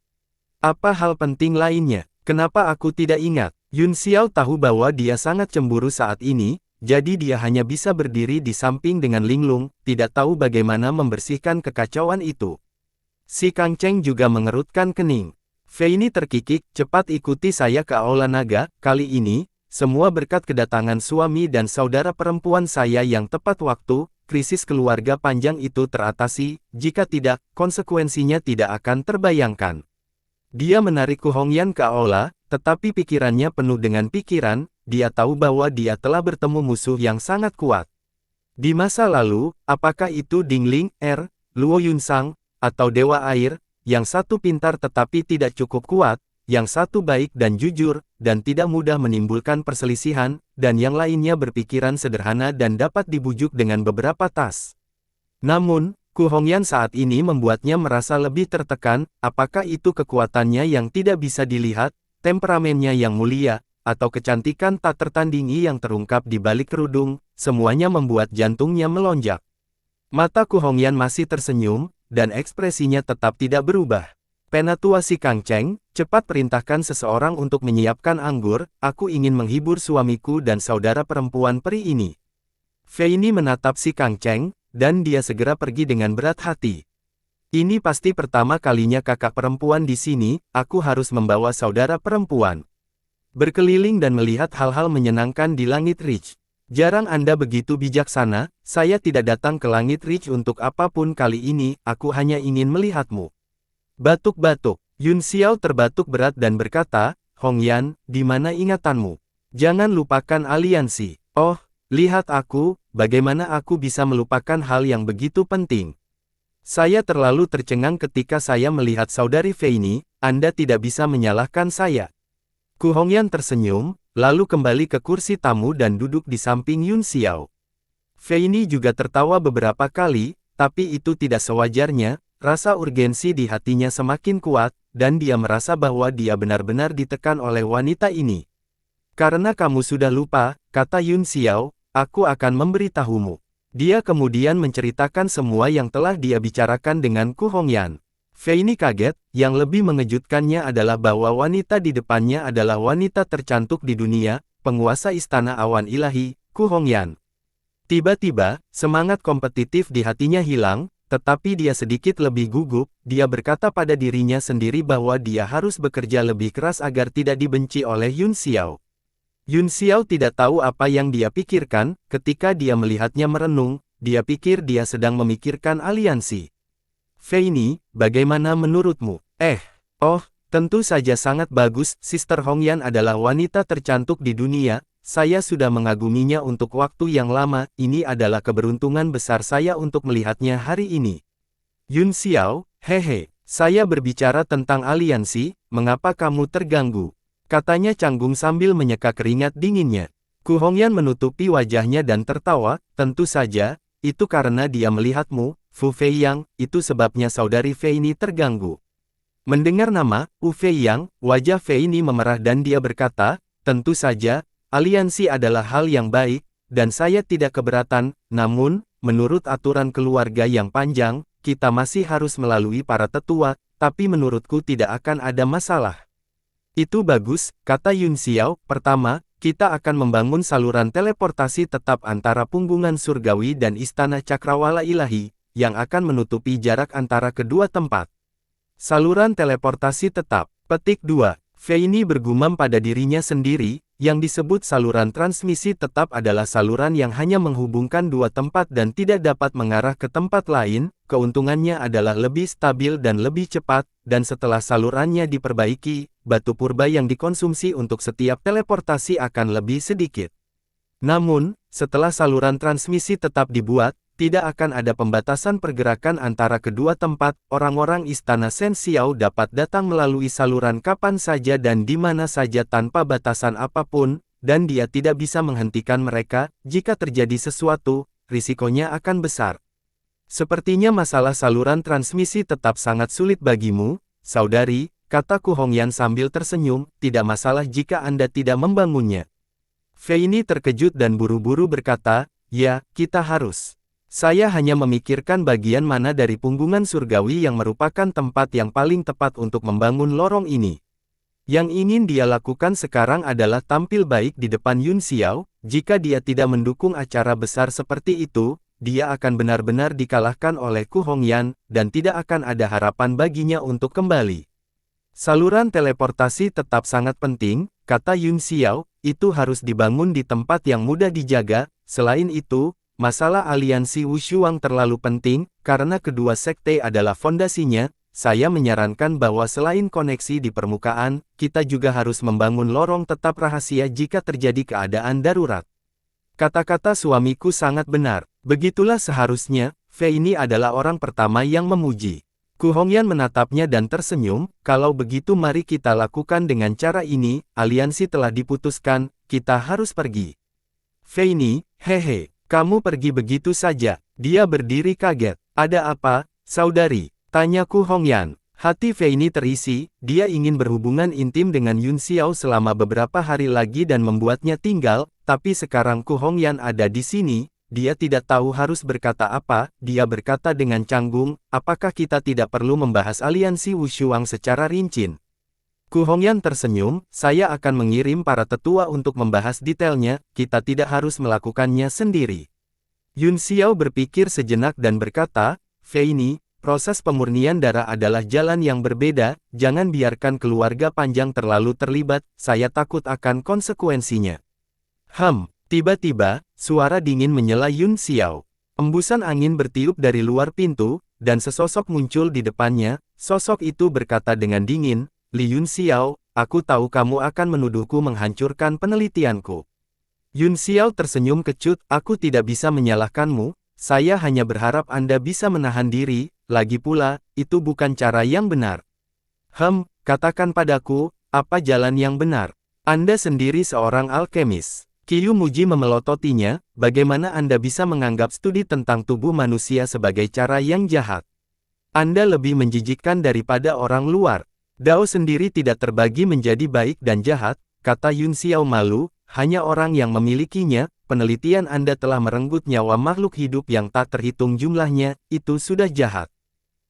[SPEAKER 1] Apa hal penting lainnya? Kenapa aku tidak ingat? Yun Xiao tahu bahwa dia sangat cemburu saat ini, jadi dia hanya bisa berdiri di samping dengan linglung, tidak tahu bagaimana membersihkan kekacauan itu. Si Kang Cheng juga mengerutkan kening. Fei Ni terkikik, cepat ikuti saya ke Aula Naga, kali ini, semua berkat kedatangan suami dan saudara perempuan saya yang tepat waktu, krisis keluarga panjang itu teratasi, jika tidak, konsekuensinya tidak akan terbayangkan. Dia menarik Ku Hongyan ke aula, tetapi pikirannya penuh dengan pikiran, dia tahu bahwa dia telah bertemu musuh yang sangat kuat. Di masa lalu, apakah itu Dingling, Luo Yunsang, atau Dewa Air, yang satu pintar tetapi tidak cukup kuat, yang satu baik dan jujur, dan tidak mudah menimbulkan perselisihan, dan yang lainnya berpikiran sederhana dan dapat dibujuk dengan beberapa tas. Namun, Ku Hongyan saat ini membuatnya merasa lebih tertekan, apakah itu kekuatannya yang tidak bisa dilihat, temperamennya yang mulia, atau kecantikan tak tertandingi yang terungkap di balik kerudung, semuanya membuat jantungnya melonjak. Mata Ku Hongyan masih tersenyum, dan ekspresinya tetap tidak berubah. Penatua si Kang Cheng, cepat perintahkan seseorang untuk menyiapkan anggur, aku ingin menghibur suamiku dan saudara perempuan peri ini. Fei Ni menatap si Kang Cheng, dan dia segera pergi dengan berat hati. Ini pasti pertama kalinya kakak perempuan di sini, aku harus membawa saudara perempuan. Berkeliling dan melihat hal-hal menyenangkan di Langit Ridge. Jarang Anda begitu bijaksana, saya tidak datang ke Langit Ridge untuk apapun kali ini, aku hanya ingin melihatmu. Batuk-batuk, Yun Xiao terbatuk berat dan berkata, Hongyan, di mana ingatanmu? Jangan lupakan aliansi. Oh, lihat aku, bagaimana aku bisa melupakan hal yang begitu penting. Saya terlalu tercengang ketika saya melihat saudari Fei Ni, Anda tidak bisa menyalahkan saya. Ku Hongyan tersenyum, lalu kembali ke kursi tamu dan duduk di samping Yun Xiao. Fei Ni juga tertawa beberapa kali, tapi itu tidak sewajarnya. Rasa urgensi di hatinya semakin kuat, dan dia merasa bahwa dia benar-benar ditekan oleh wanita ini. Karena kamu sudah lupa, kata Yun Xiao, aku akan memberitahumu. Dia kemudian menceritakan semua yang telah dia bicarakan dengan Ku Hongyan. Fei Ni kaget, yang lebih mengejutkannya adalah bahwa wanita di depannya adalah wanita tercantik di dunia, penguasa Istana Awan Ilahi, Ku Hongyan. Tiba-tiba, semangat kompetitif di hatinya hilang, tetapi dia sedikit lebih gugup. Dia berkata pada dirinya sendiri bahwa dia harus bekerja lebih keras agar tidak dibenci oleh Yun Xiao. Yun Xiao tidak tahu apa yang dia pikirkan, ketika dia melihatnya merenung, dia pikir dia sedang memikirkan aliansi. Fei Ni, bagaimana menurutmu? Tentu saja sangat bagus, Sister Hongyan adalah wanita tercantik di dunia, saya sudah mengaguminya untuk waktu yang lama, ini adalah keberuntungan besar saya untuk melihatnya hari ini. Yun Xiao, hehe, saya berbicara tentang aliansi, mengapa kamu terganggu? Katanya canggung sambil menyeka keringat dinginnya. Ku Hongyan menutupi wajahnya dan tertawa, tentu saja, itu karena dia melihatmu, Fu Feiyang, itu sebabnya saudari Fei Ni terganggu. Mendengar nama, Fu Feiyang, wajah Fei Ni memerah dan dia berkata, tentu saja, aliansi adalah hal yang baik, dan saya tidak keberatan, namun, menurut aturan keluarga yang panjang, kita masih harus melalui para tetua, tapi menurutku tidak akan ada masalah. Itu bagus, kata Yun Xiao. Pertama, kita akan membangun saluran teleportasi tetap antara Punggungan Surgawi dan Istana Cakrawala Ilahi, yang akan menutupi jarak antara kedua tempat. Saluran teleportasi tetap. Petik 2. Fei Ni bergumam pada dirinya sendiri, yang disebut saluran transmisi tetap adalah saluran yang hanya menghubungkan dua tempat dan tidak dapat mengarah ke tempat lain, keuntungannya adalah lebih stabil dan lebih cepat, dan setelah salurannya diperbaiki, batu purba yang dikonsumsi untuk setiap teleportasi akan lebih sedikit. Namun, setelah saluran transmisi tetap dibuat, tidak akan ada pembatasan pergerakan antara kedua tempat, orang-orang Istana Shen Xiao dapat datang melalui saluran kapan saja dan di mana saja tanpa batasan apapun, dan dia tidak bisa menghentikan mereka. Jika terjadi sesuatu, risikonya akan besar. Sepertinya masalah saluran transmisi tetap sangat sulit bagimu, saudari, kata Ku Hongyan sambil tersenyum, tidak masalah jika Anda tidak membangunnya. Fei Ni terkejut dan buru-buru berkata, ya, kita harus. Saya hanya memikirkan bagian mana dari Punggungan Surgawi yang merupakan tempat yang paling tepat untuk membangun lorong ini. Yang ingin dia lakukan sekarang adalah tampil baik di depan Yun Xiao. Jika dia tidak mendukung acara besar seperti itu, dia akan benar-benar dikalahkan oleh Ku Hongyan, dan tidak akan ada harapan baginya untuk kembali. Saluran teleportasi tetap sangat penting, kata Yun Xiao, itu harus dibangun di tempat yang mudah dijaga. Selain itu, masalah aliansi Wushuang terlalu penting, karena kedua sekte adalah fondasinya. Saya menyarankan bahwa selain koneksi di permukaan, kita juga harus membangun lorong tetap rahasia jika terjadi keadaan darurat. Kata-kata suamiku sangat benar. Begitulah seharusnya. Fei Ni adalah orang pertama yang memuji. Ku Hongyan menatapnya dan tersenyum. Kalau begitu mari kita lakukan dengan cara ini. Aliansi telah diputuskan, kita harus pergi. Fei Ni, hehe. Kamu pergi begitu saja. Dia berdiri kaget. Ada apa, saudari? Tanya Ku Hongyan. Hati Fei Ni terisi, dia ingin berhubungan intim dengan Yun Xiao selama beberapa hari lagi dan membuatnya tinggal, tapi sekarang Ku Hongyan ada di sini, dia tidak tahu harus berkata apa. Dia berkata dengan canggung, apakah kita tidak perlu membahas aliansi Wushuang secara rinci? Ku Hongyan tersenyum, saya akan mengirim para tetua untuk membahas detailnya, kita tidak harus melakukannya sendiri. Yun Xiao berpikir sejenak dan berkata, Fei Ni, proses pemurnian darah adalah jalan yang berbeda, jangan biarkan keluarga panjang terlalu terlibat, saya takut akan konsekuensinya. Tiba-tiba, suara dingin menyela Yun Xiao. Embusan angin bertiup dari luar pintu, dan sesosok muncul di depannya. Sosok itu berkata dengan dingin, Li Yun Xiao, aku tahu kamu akan menuduhku menghancurkan penelitianku. Yun Xiao tersenyum kecut, aku tidak bisa menyalahkanmu, saya hanya berharap Anda bisa menahan diri, lagi pula, itu bukan cara yang benar. Katakan padaku, apa jalan yang benar? Anda sendiri seorang alkemis. Qiu Muji memelototinya, bagaimana Anda bisa menganggap studi tentang tubuh manusia sebagai cara yang jahat? Anda lebih menjijikkan daripada orang luar. Dao sendiri tidak terbagi menjadi baik dan jahat, kata Yun Xiao malu, hanya orang yang memilikinya. Penelitian Anda telah merenggut nyawa makhluk hidup yang tak terhitung jumlahnya, itu sudah jahat.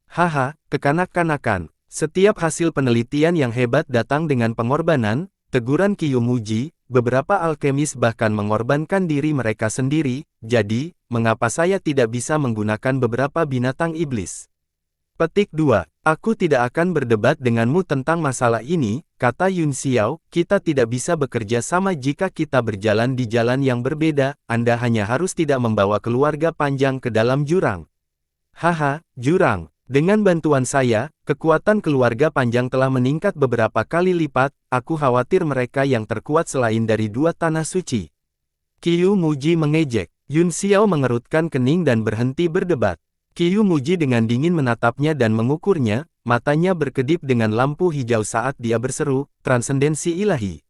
[SPEAKER 1] Haha, kekanak-kanakan. Setiap hasil penelitian yang hebat datang dengan pengorbanan, teguran Kyumuji. Beberapa alkemis bahkan mengorbankan diri mereka sendiri, jadi, mengapa saya tidak bisa menggunakan beberapa binatang iblis? Petik 2. Aku tidak akan berdebat denganmu tentang masalah ini, kata Yun Xiao, kita tidak bisa bekerja sama jika kita berjalan di jalan yang berbeda, Anda hanya harus tidak membawa keluarga Panjang ke dalam jurang. Haha, jurang. Dengan bantuan saya, kekuatan keluarga Panjang telah meningkat beberapa kali lipat, aku khawatir mereka yang terkuat selain dari dua tanah suci. Kyumuji mengejek. Yun Xiao mengerutkan kening dan berhenti berdebat. Kyumuji dengan dingin menatapnya dan mengukurnya, matanya berkedip dengan lampu hijau saat dia berseru, transendensi ilahi.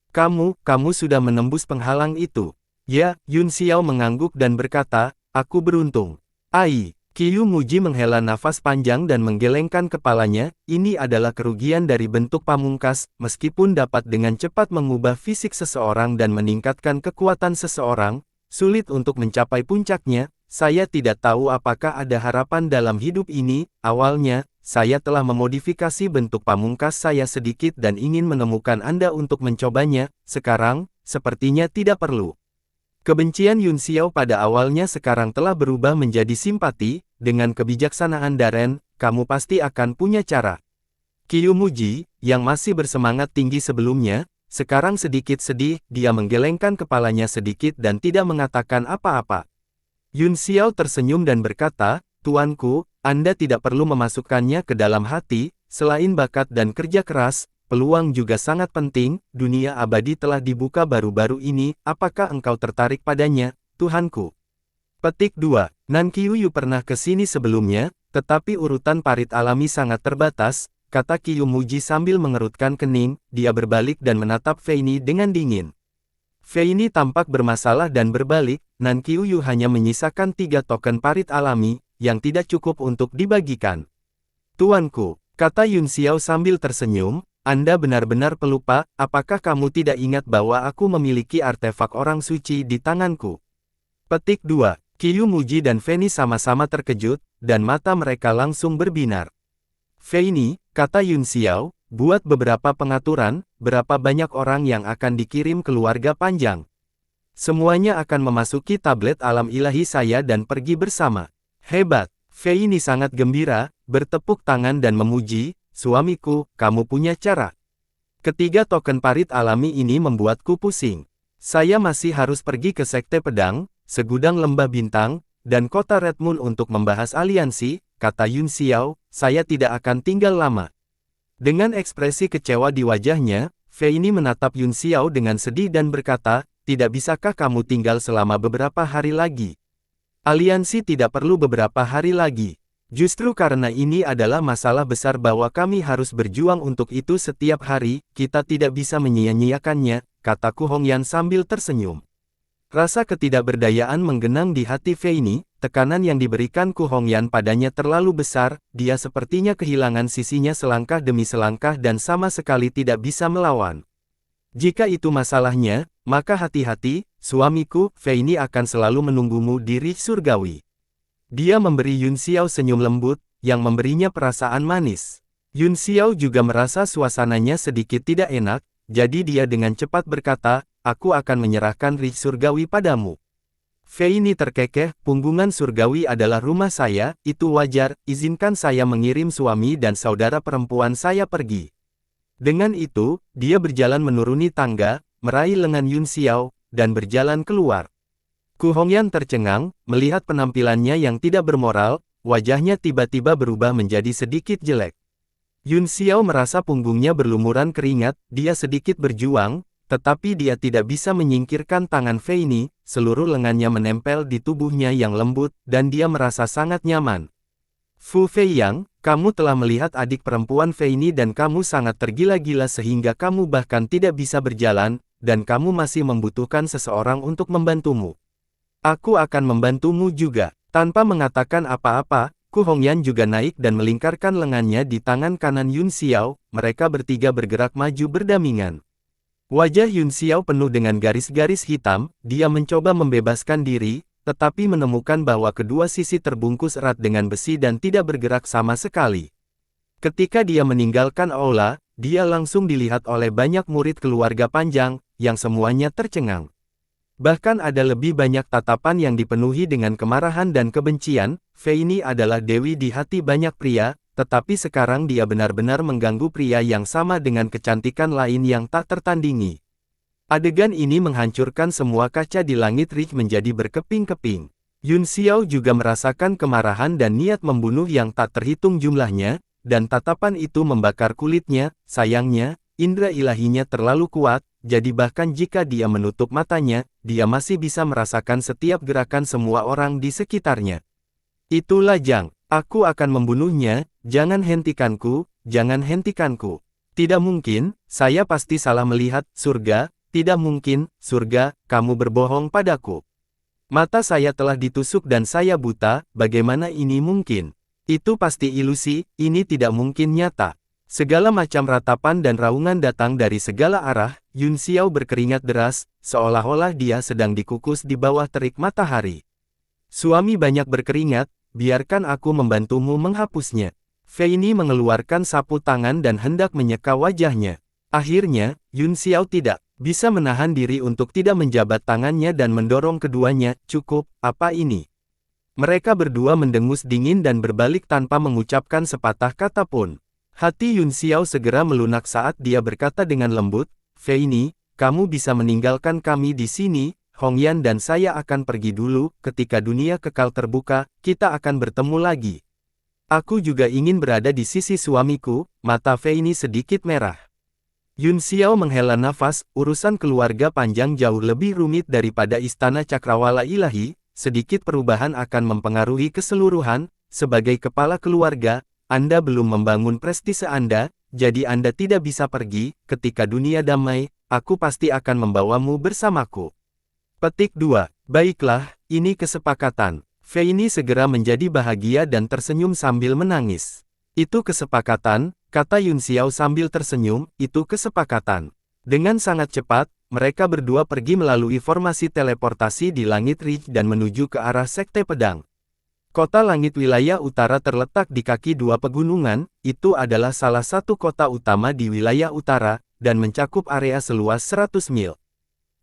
[SPEAKER 1] Kamu sudah menembus penghalang itu. Ya, Yun Xiao mengangguk dan berkata, aku beruntung. Ai. Kyumuji menghela nafas panjang dan menggelengkan kepalanya, ini adalah kerugian dari bentuk pamungkas, meskipun dapat dengan cepat mengubah fisik seseorang dan meningkatkan kekuatan seseorang, sulit untuk mencapai puncaknya, saya tidak tahu apakah ada harapan dalam hidup ini, awalnya, saya telah memodifikasi bentuk pamungkas saya sedikit dan ingin menemukan Anda untuk mencobanya, sekarang, sepertinya tidak perlu. Kebencian Yun Xiao pada awalnya sekarang telah berubah menjadi simpati, dengan kebijaksanaan Daren, kamu pasti akan punya cara. Kyumuji, yang masih bersemangat tinggi sebelumnya, sekarang sedikit sedih, dia menggelengkan kepalanya sedikit dan tidak mengatakan apa-apa. Yun Xiao tersenyum dan berkata, Tuanku, Anda tidak perlu memasukkannya ke dalam hati, selain bakat dan kerja keras, peluang juga sangat penting, dunia abadi telah dibuka baru-baru ini, apakah engkau tertarik padanya, Tuhanku? Petik 2. Nankyuyu pernah ke sini sebelumnya, tetapi urutan parit alami sangat terbatas, kata Kyumuji sambil mengerutkan kening, dia berbalik dan menatap Feini dengan dingin. Feini tampak bermasalah dan berbalik, Nankyuyu hanya menyisakan 3 token parit alami, yang tidak cukup untuk dibagikan. Tuanku, kata Yun Xiao sambil tersenyum, Anda benar-benar pelupa, apakah kamu tidak ingat bahwa aku memiliki artefak orang suci di tanganku? Petik 2. Kyumuji dan Feini sama-sama terkejut, dan mata mereka langsung berbinar. Feini, kata Yun Xiao, buat beberapa pengaturan, berapa banyak orang yang akan dikirim keluarga Panjang. Semuanya akan memasuki tablet alam ilahi saya dan pergi bersama. Hebat, Feini sangat gembira, bertepuk tangan dan memuji, suamiku, kamu punya cara. Ketiga token parit alami ini membuatku pusing. Saya masih harus pergi ke Sekte Pedang, segudang lembah bintang, dan kota Red Moon untuk membahas aliansi, kata Yun Xiao, saya tidak akan tinggal lama. Dengan ekspresi kecewa di wajahnya, Feini menatap Yun Xiao dengan sedih dan berkata, tidak bisakah kamu tinggal selama beberapa hari lagi? Aliansi tidak perlu beberapa hari lagi. Justru karena ini adalah masalah besar bahwa kami harus berjuang untuk itu setiap hari, kita tidak bisa menyia-nyiakannya, kata Ku Hongyan sambil tersenyum. Rasa ketidakberdayaan menggenang di hati Feini, tekanan yang diberikan Ku Hongyan padanya terlalu besar, dia sepertinya kehilangan sisinya selangkah demi selangkah dan sama sekali tidak bisa melawan. Jika itu masalahnya, maka hati-hati, suamiku, Feini akan selalu menunggumu di Rich Surgawi. Dia memberi Yun Xiao senyum lembut, yang memberinya perasaan manis. Yun Xiao juga merasa suasananya sedikit tidak enak, jadi dia dengan cepat berkata, aku akan menyerahkan Rich Surgawi padamu. Feini terkekeh, punggungan surgawi adalah rumah saya, itu wajar, izinkan saya mengirim suami dan saudara perempuan saya pergi. Dengan itu, dia berjalan menuruni tangga, meraih lengan Yun Xiao, dan berjalan keluar. Ku Hongyan tercengang, melihat penampilannya yang tidak bermoral, wajahnya tiba-tiba berubah menjadi sedikit jelek. Yun Xiao merasa punggungnya berlumuran keringat, dia sedikit berjuang, tetapi dia tidak bisa menyingkirkan tangan Feini, seluruh lengannya menempel di tubuhnya yang lembut, dan dia merasa sangat nyaman. Fu Feiyang, kamu telah melihat adik perempuan Feini dan kamu sangat tergila-gila sehingga kamu bahkan tidak bisa berjalan, dan kamu masih membutuhkan seseorang untuk membantumu. Aku akan membantumu juga. Tanpa mengatakan apa-apa, Ku Hongyan juga naik dan melingkarkan lengannya di tangan kanan Yun Xiao, mereka bertiga bergerak maju berdampingan. Wajah Yun Xiao penuh dengan garis-garis hitam, dia mencoba membebaskan diri, tetapi menemukan bahwa kedua sisi terbungkus erat dengan besi dan tidak bergerak sama sekali. Ketika dia meninggalkan aula, dia langsung dilihat oleh banyak murid keluarga panjang, yang semuanya tercengang. Bahkan ada lebih banyak tatapan yang dipenuhi dengan kemarahan dan kebencian. Fei ini adalah dewi di hati banyak pria, tetapi sekarang dia benar-benar mengganggu pria yang sama dengan kecantikan lain yang tak tertandingi. Adegan ini menghancurkan semua kaca di langit Ridge menjadi berkeping-keping. Yun Xiao juga merasakan kemarahan dan niat membunuh yang tak terhitung jumlahnya, dan tatapan itu membakar kulitnya. Sayangnya, indera ilahinya terlalu kuat, jadi bahkan jika dia menutup matanya, dia masih bisa merasakan setiap gerakan semua orang di sekitarnya. Itulah Zhang. Aku akan membunuhnya, jangan hentikanku, jangan hentikanku. Tidak mungkin, saya pasti salah melihat, surga, tidak mungkin, surga, kamu berbohong padaku. Mata saya telah ditusuk dan saya buta, bagaimana ini mungkin? Itu pasti ilusi, ini tidak mungkin nyata. Segala macam ratapan dan raungan datang dari segala arah. Yun Xiao berkeringat deras, seolah-olah dia sedang dikukus di bawah terik matahari. Suami banyak berkeringat, biarkan aku membantumu menghapusnya. Fei ini mengeluarkan sapu tangan dan hendak menyeka wajahnya. Akhirnya, Yun Xiao tidak bisa menahan diri untuk tidak menjabat tangannya dan mendorong keduanya. Cukup, apa ini? Mereka berdua mendengus dingin dan berbalik tanpa mengucapkan sepatah kata pun. Hati Yun Xiao segera melunak saat dia berkata dengan lembut, Fei ini, kamu bisa meninggalkan kami di sini. Hongyan dan saya akan pergi dulu, ketika dunia kekal terbuka, kita akan bertemu lagi. Aku juga ingin berada di sisi suamiku. Mata Fei ini sedikit merah. Yun Xiao menghela nafas, urusan keluarga panjang jauh lebih rumit daripada istana cakrawala ilahi, sedikit perubahan akan mempengaruhi keseluruhan. Sebagai kepala keluarga, Anda belum membangun prestise Anda, jadi Anda tidak bisa pergi. Ketika dunia damai, aku pasti akan membawamu bersamaku. Petik 2. Baiklah, ini kesepakatan. Fei ini segera menjadi bahagia dan tersenyum sambil menangis. Itu kesepakatan, kata Yun Xiao sambil tersenyum, itu kesepakatan. Dengan sangat cepat, mereka berdua pergi melalui formasi teleportasi di langit Ridge dan menuju ke arah Sekte Pedang. Kota Langit Wilayah Utara terletak di kaki dua pegunungan, itu adalah salah satu kota utama di wilayah utara, dan mencakup area seluas 100 mil.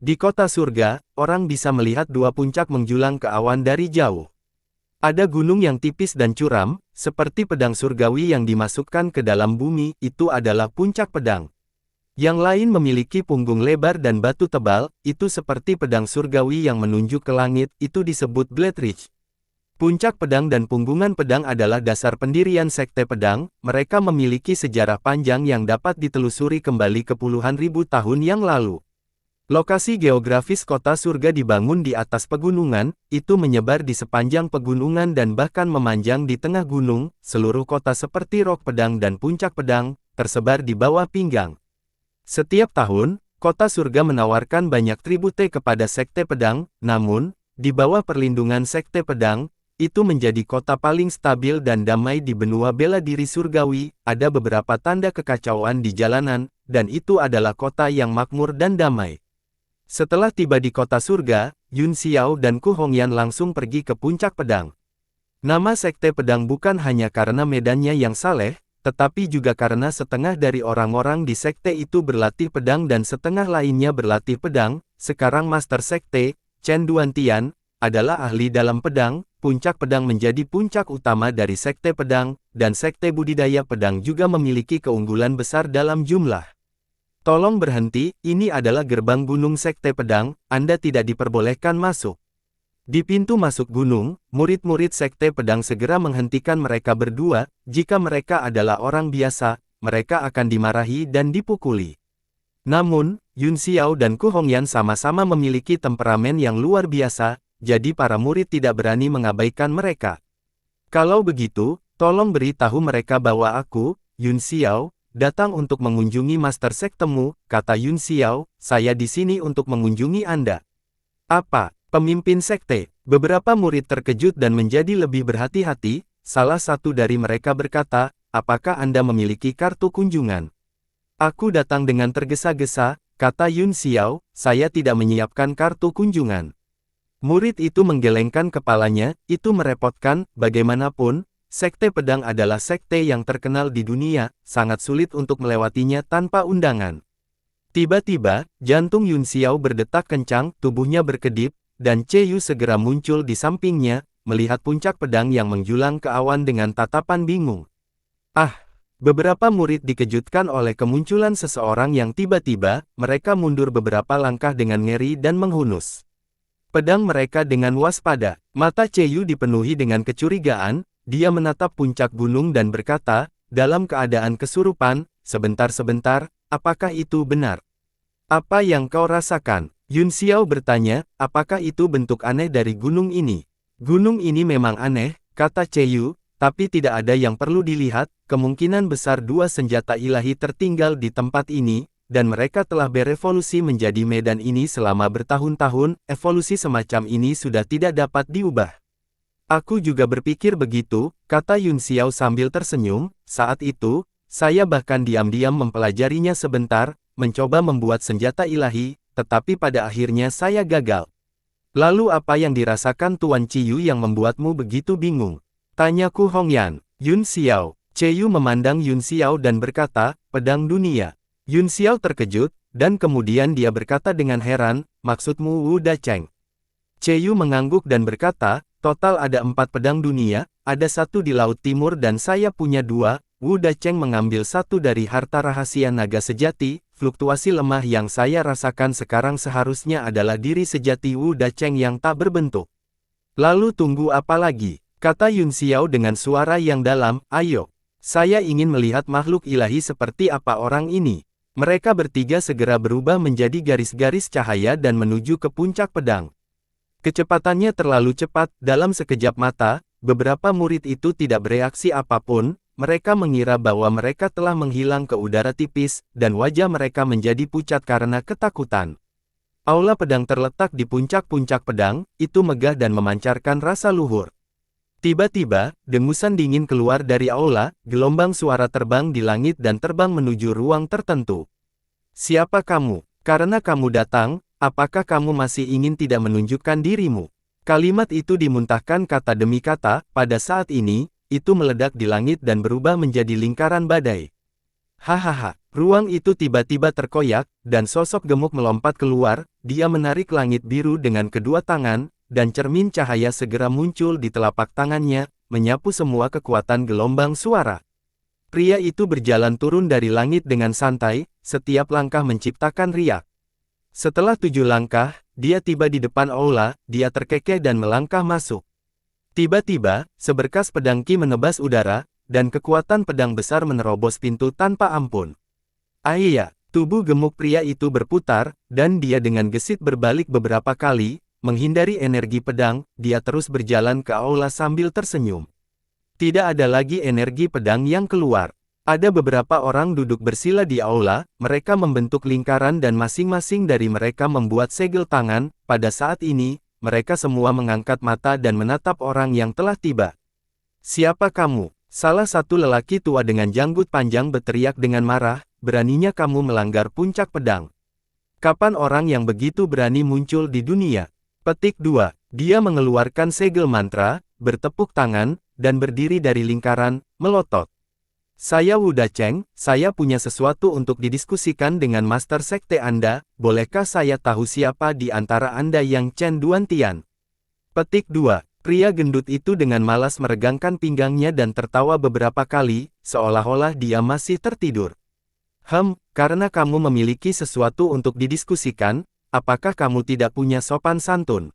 [SPEAKER 1] Di kota surga, orang bisa melihat dua puncak menjulang ke awan dari jauh. Ada gunung yang tipis dan curam, seperti pedang surgawi yang dimasukkan ke dalam bumi, itu adalah puncak pedang. Yang lain memiliki punggung lebar dan batu tebal, itu seperti pedang surgawi yang menunjuk ke langit, itu disebut Blade Ridge. Puncak pedang dan punggungan pedang adalah dasar pendirian Sekte Pedang, mereka memiliki sejarah panjang yang dapat ditelusuri kembali ke puluhan ribu tahun yang lalu. Lokasi geografis kota surga dibangun di atas pegunungan, itu menyebar di sepanjang pegunungan dan bahkan memanjang di tengah gunung. Seluruh kota seperti Rok Pedang dan Puncak Pedang, tersebar di bawah pinggang. Setiap tahun, kota surga menawarkan banyak tribute kepada Sekte Pedang, namun, di bawah perlindungan Sekte Pedang, itu menjadi kota paling stabil dan damai di benua bela diri surgawi. Ada beberapa tanda kekacauan di jalanan, dan itu adalah kota yang makmur dan damai. Setelah tiba di kota surga, Yun Xiao dan Ku Hongyan langsung pergi ke Puncak Pedang. Nama Sekte Pedang bukan hanya karena medannya yang saleh, tetapi juga karena setengah dari orang-orang di sekte itu berlatih pedang dan setengah lainnya berlatih pedang. Sekarang Master Sekte, Chen Duantian, adalah ahli dalam pedang. Puncak Pedang menjadi puncak utama dari Sekte Pedang, dan Sekte Budidaya Pedang juga memiliki keunggulan besar dalam jumlah. Tolong berhenti, ini adalah gerbang gunung Sekte Pedang, Anda tidak diperbolehkan masuk. Di pintu masuk gunung, murid-murid Sekte Pedang segera menghentikan mereka berdua. Jika mereka adalah orang biasa, mereka akan dimarahi dan dipukuli. Namun, Yun Xiao dan Ku Hongyan sama-sama memiliki temperamen yang luar biasa, jadi para murid tidak berani mengabaikan mereka. Kalau begitu, tolong beritahu mereka bahwa aku, Yun Xiao, datang untuk mengunjungi Master Sektemu, kata Yun Xiao, saya di sini untuk mengunjungi Anda. Apa, pemimpin sekte? Beberapa murid terkejut dan menjadi lebih berhati-hati. Salah satu dari mereka berkata, apakah Anda memiliki kartu kunjungan? Aku datang dengan tergesa-gesa, kata Yun Xiao, saya tidak menyiapkan kartu kunjungan. Murid itu menggelengkan kepalanya, itu merepotkan, bagaimanapun, Sekte Pedang adalah sekte yang terkenal di dunia, sangat sulit untuk melewatinya tanpa undangan. Tiba-tiba, jantung Yun Xiao berdetak kencang, tubuhnya berkedip, dan Yu segera muncul di sampingnya, melihat puncak pedang yang menjulang ke awan dengan tatapan bingung. Ah! Beberapa murid dikejutkan oleh kemunculan seseorang yang tiba-tiba, mereka mundur beberapa langkah dengan ngeri dan menghunus pedang mereka dengan waspada. Mata Yu dipenuhi dengan kecurigaan, dia menatap puncak gunung dan berkata, dalam keadaan kesurupan, sebentar-sebentar, apakah itu benar? Apa yang kau rasakan? Yun Xiao bertanya, apakah itu bentuk aneh dari gunung ini? Gunung ini memang aneh, kata Yu, tapi tidak ada yang perlu dilihat, kemungkinan besar dua senjata ilahi tertinggal di tempat ini, dan mereka telah berevolusi menjadi medan ini selama bertahun-tahun, evolusi semacam ini sudah tidak dapat diubah. Aku juga berpikir begitu, kata Yun Xiao sambil tersenyum, saat itu, saya bahkan diam-diam mempelajarinya sebentar, mencoba membuat senjata ilahi, tetapi pada akhirnya saya gagal. Lalu apa yang dirasakan Tuan Qiyu yang membuatmu begitu bingung? Tanyaku Hongyan. Yun Xiao. Qiyu memandang Yun Xiao dan berkata, pedang dunia. Yun Xiao terkejut, dan kemudian dia berkata dengan heran, maksudmu Wu Dacheng? Qiyu mengangguk dan berkata, total ada 4 pedang dunia, ada 1 di Laut Timur dan saya punya 2, Wu Dacheng mengambil 1 dari harta rahasia naga sejati, fluktuasi lemah yang saya rasakan sekarang seharusnya adalah diri sejati Wu Dacheng yang tak berbentuk. Lalu tunggu apa lagi? Kata Yun Xiao dengan suara yang dalam, ayo. Saya ingin melihat makhluk ilahi seperti apa orang ini. Mereka bertiga segera berubah menjadi garis-garis cahaya dan menuju ke puncak pedang. Kecepatannya terlalu cepat, dalam sekejap mata, beberapa murid itu tidak bereaksi apapun, mereka mengira bahwa mereka telah menghilang ke udara tipis, dan wajah mereka menjadi pucat karena ketakutan. Aula pedang terletak di puncak-puncak pedang, itu megah dan memancarkan rasa luhur. Tiba-tiba, dengusan dingin keluar dari aula, gelombang suara terbang di langit dan terbang menuju ruang tertentu. Siapa kamu? Karena kamu datang, apakah kamu masih ingin tidak menunjukkan dirimu? Kalimat itu dimuntahkan kata demi kata, pada saat ini, itu meledak di langit dan berubah menjadi lingkaran badai. Hahaha, ruang itu tiba-tiba terkoyak, dan sosok gemuk melompat keluar, dia menarik langit biru dengan kedua tangan, dan cermin cahaya segera muncul di telapak tangannya, menyapu semua kekuatan gelombang suara. Pria itu berjalan turun dari langit dengan santai, setiap langkah menciptakan riak. Setelah 7 langkah, dia tiba di depan aula, dia terkekeh dan melangkah masuk. Tiba-tiba, seberkas pedang Qi menebas udara, dan kekuatan pedang besar menerobos pintu tanpa ampun. Ayya, tubuh gemuk pria itu berputar, dan dia dengan gesit berbalik beberapa kali, menghindari energi pedang, dia terus berjalan ke aula sambil tersenyum. Tidak ada lagi energi pedang yang keluar. Ada beberapa orang duduk bersila di aula, mereka membentuk lingkaran dan masing-masing dari mereka membuat segel tangan. Pada saat ini, mereka semua mengangkat mata dan menatap orang yang telah tiba. Siapa kamu? Salah satu lelaki tua dengan janggut panjang berteriak dengan marah, beraninya kamu melanggar puncak pedang. Kapan orang yang begitu berani muncul di dunia? Petik 2. Dia mengeluarkan segel mantra, bertepuk tangan, dan berdiri dari lingkaran, melotot. Saya Wu Dacheng, saya punya sesuatu untuk didiskusikan dengan Master Sekte Anda, bolehkah saya tahu siapa di antara Anda yang Chen Duantian? Petik 2. Pria gendut itu dengan malas meregangkan pinggangnya dan tertawa beberapa kali, seolah-olah dia masih tertidur. Karena kamu memiliki sesuatu untuk didiskusikan, apakah kamu tidak punya sopan santun?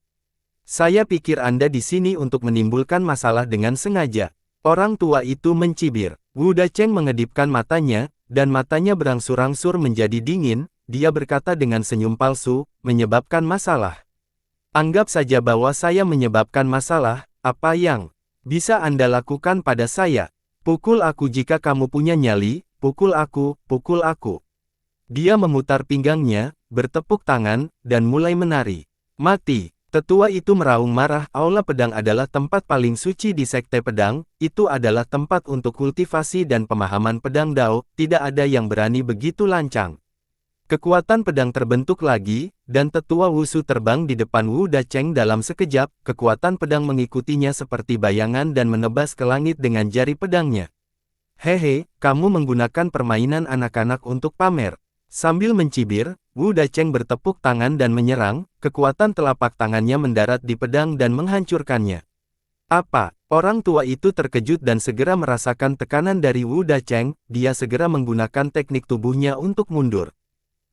[SPEAKER 1] Saya pikir Anda di sini untuk menimbulkan masalah dengan sengaja. Orang tua itu mencibir. Wu Dacheng mengedipkan matanya, dan matanya berangsur-angsur menjadi dingin, dia berkata dengan senyum palsu, menyebabkan masalah. Anggap saja bahwa saya menyebabkan masalah, apa yang bisa Anda lakukan pada saya? Pukul aku jika kamu punya nyali, pukul aku, pukul aku. Dia memutar pinggangnya, bertepuk tangan, dan mulai menari. Mati. Tetua itu meraung marah, aula pedang adalah tempat paling suci di Sekte Pedang, itu adalah tempat untuk kultivasi dan pemahaman pedang Dao, tidak ada yang berani begitu lancang. Kekuatan pedang terbentuk lagi, dan tetua Wushu terbang di depan Wu Dacheng dalam sekejap, kekuatan pedang mengikutinya seperti bayangan dan menebas ke langit dengan jari pedangnya. Hehe, kamu menggunakan permainan anak-anak untuk pamer. Sambil mencibir, Wu Dacheng bertepuk tangan dan menyerang, kekuatan telapak tangannya mendarat di pedang dan menghancurkannya. Apa? Orang tua itu terkejut dan segera merasakan tekanan dari Wu Dacheng, dia segera menggunakan teknik tubuhnya untuk mundur.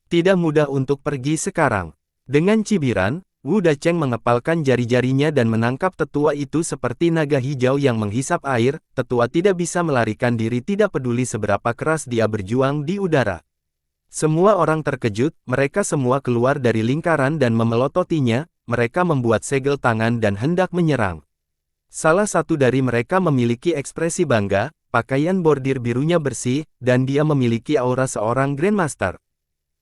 [SPEAKER 1] Tidak mudah untuk pergi sekarang. Dengan cibiran, Wu Dacheng mengepalkan jari-jarinya dan menangkap tetua itu seperti naga hijau yang menghisap air. Tetua tidak bisa melarikan diri, tidak peduli seberapa keras dia berjuang di udara. Semua orang terkejut, mereka semua keluar dari lingkaran dan memelototinya, mereka membuat segel tangan dan hendak menyerang. Salah satu dari mereka memiliki ekspresi bangga, pakaian bordir birunya bersih, dan dia memiliki aura seorang Grandmaster.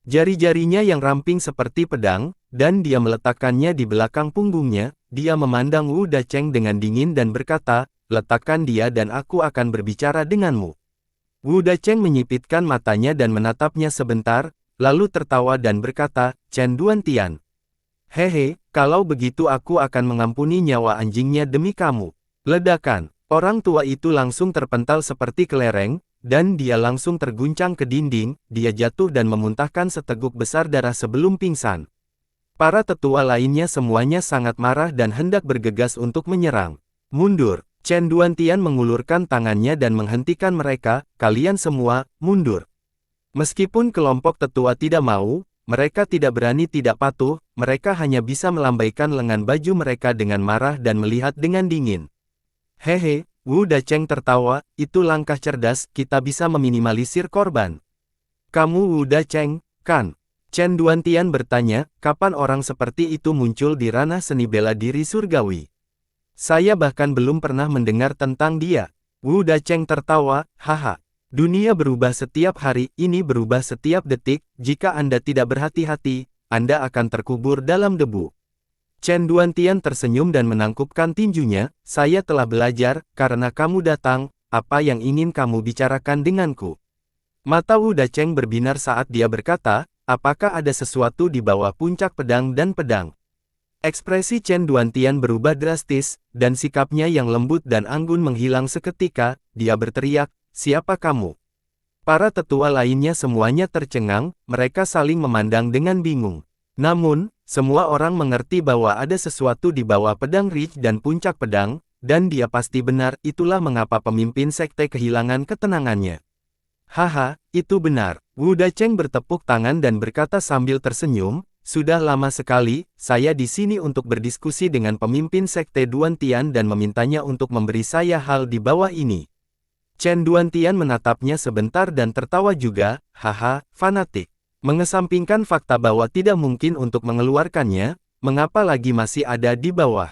[SPEAKER 1] Jari-jarinya yang ramping seperti pedang, dan dia meletakkannya di belakang punggungnya, dia memandang Wu Dacheng dengan dingin dan berkata, letakkan dia dan aku akan berbicara denganmu. Wu Dacheng menyipitkan matanya dan menatapnya sebentar, lalu tertawa dan berkata, Chen Duantian. Hehe, kalau begitu aku akan mengampuni nyawa anjingnya demi kamu. Ledakan, orang tua itu langsung terpental seperti kelereng, dan dia langsung terguncang ke dinding, dia jatuh dan memuntahkan seteguk besar darah sebelum pingsan. Para tetua lainnya semuanya sangat marah dan hendak bergegas untuk menyerang. Mundur, Chen Duantian mengulurkan tangannya dan menghentikan mereka, kalian semua, mundur. Meskipun kelompok tetua tidak mau, mereka tidak berani tidak patuh, mereka hanya bisa melambaikan lengan baju mereka dengan marah dan melihat dengan dingin. Hehe, Wu Dacheng tertawa, itu langkah cerdas, kita bisa meminimalisir korban. Kamu Wu Dacheng, kan? Chen Duantian bertanya, kapan orang seperti itu muncul di ranah seni bela diri surgawi? Saya bahkan belum pernah mendengar tentang dia. Wu Dacheng tertawa, haha. Dunia berubah setiap hari, ini berubah setiap detik, jika Anda tidak berhati-hati, Anda akan terkubur dalam debu. Chen Duantian tersenyum dan menangkupkan tinjunya, saya telah belajar, karena kamu datang, apa yang ingin kamu bicarakan denganku? Mata Wu Dacheng berbinar saat dia berkata, apakah ada sesuatu di bawah puncak pedang dan pedang? Ekspresi Chen Duantian berubah drastis, dan sikapnya yang lembut dan anggun menghilang seketika, dia berteriak, siapa kamu? Para tetua lainnya semuanya tercengang, mereka saling memandang dengan bingung. Namun, semua orang mengerti bahwa ada sesuatu di bawah pedang Rich dan puncak pedang, dan dia pasti benar, itulah mengapa pemimpin sekte kehilangan ketenangannya. Haha, itu benar. Wu Dacheng bertepuk tangan dan berkata sambil tersenyum, sudah lama sekali, saya di sini untuk berdiskusi dengan pemimpin sekte Duantian dan memintanya untuk memberi saya hal di bawah ini. Chen Duantian menatapnya sebentar dan tertawa juga, haha, fanatik. Mengesampingkan fakta bahwa tidak mungkin untuk mengeluarkannya, mengapa lagi masih ada di bawah?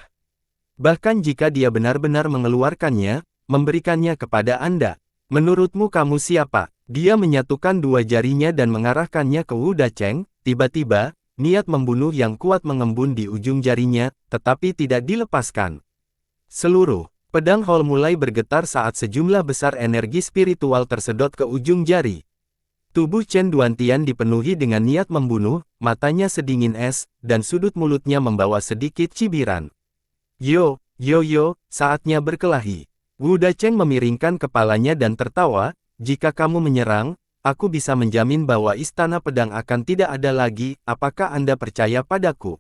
[SPEAKER 1] Bahkan jika dia benar-benar mengeluarkannya, memberikannya kepada Anda. Menurutmu kamu siapa? Dia menyatukan dua jarinya dan mengarahkannya ke Wu Dacheng, tiba-tiba, niat membunuh yang kuat mengembun di ujung jarinya, tetapi tidak dilepaskan. Seluruh pedang Hall mulai bergetar saat sejumlah besar energi spiritual tersedot ke ujung jari. Tubuh Chen Duantian dipenuhi dengan niat membunuh, matanya sedingin es, dan sudut mulutnya membawa sedikit cibiran. Yo, saatnya berkelahi. Wu Dacheng memiringkan kepalanya dan tertawa, jika kamu menyerang, aku bisa menjamin bahwa istana pedang akan tidak ada lagi, apakah Anda percaya padaku?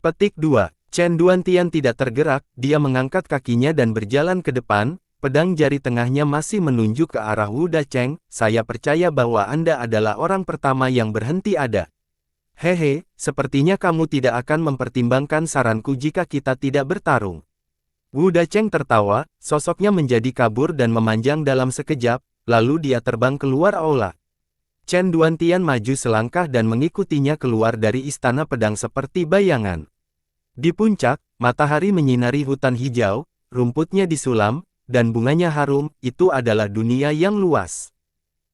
[SPEAKER 1] Petik 2. Chen Duantian tidak tergerak, dia mengangkat kakinya dan berjalan ke depan, pedang jari tengahnya masih menunjuk ke arah Wu Dacheng, saya percaya bahwa Anda adalah orang pertama yang berhenti ada. Hehe, sepertinya kamu tidak akan mempertimbangkan saranku jika kita tidak bertarung. Wu Dacheng tertawa, sosoknya menjadi kabur dan memanjang dalam sekejap, lalu dia terbang keluar aula. Chen Duantian maju selangkah dan mengikutinya keluar dari istana pedang seperti bayangan. Di puncak, matahari menyinari hutan hijau, rumputnya disulam, dan bunganya harum, itu adalah dunia yang luas.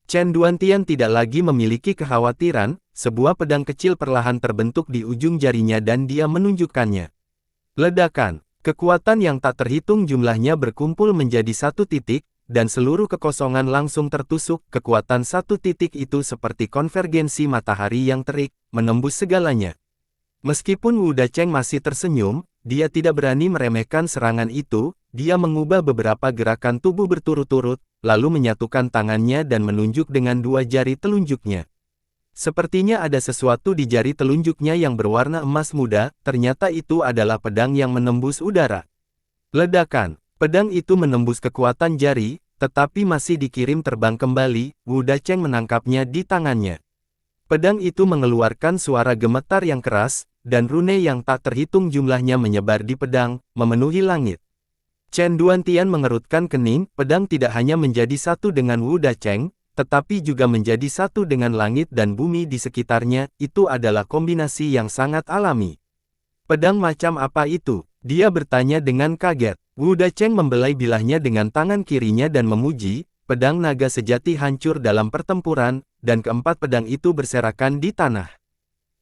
[SPEAKER 1] Chen Duantian tidak lagi memiliki kekhawatiran, sebuah pedang kecil perlahan terbentuk di ujung jarinya dan dia menunjukkannya. Ledakan, kekuatan yang tak terhitung jumlahnya berkumpul menjadi satu titik, dan seluruh kekosongan langsung tertusuk. Kekuatan satu titik itu seperti konvergensi matahari yang terik, menembus segalanya. Meskipun Wu Dacheng masih tersenyum, dia tidak berani meremehkan serangan itu. Dia mengubah beberapa gerakan tubuh berturut-turut, lalu menyatukan tangannya dan menunjuk dengan dua jari telunjuknya. Sepertinya ada sesuatu di jari telunjuknya yang berwarna emas muda, ternyata itu adalah pedang yang menembus udara. Ledakan, pedang itu menembus kekuatan jari, tetapi masih dikirim terbang kembali. Wu Dacheng menangkapnya di tangannya. Pedang itu mengeluarkan suara gemetar yang keras, dan rune yang tak terhitung jumlahnya menyebar di pedang, memenuhi langit. Chen Duantian mengerutkan kening. Pedang tidak hanya menjadi satu dengan Wu Dacheng, tetapi juga menjadi satu dengan langit dan bumi di sekitarnya. Itu adalah kombinasi yang sangat alami. Pedang macam apa itu? Dia bertanya dengan kaget. Wu Dacheng membelai bilahnya dengan tangan kirinya dan memuji, pedang naga sejati hancur dalam pertempuran, dan keempat pedang itu berserakan di tanah.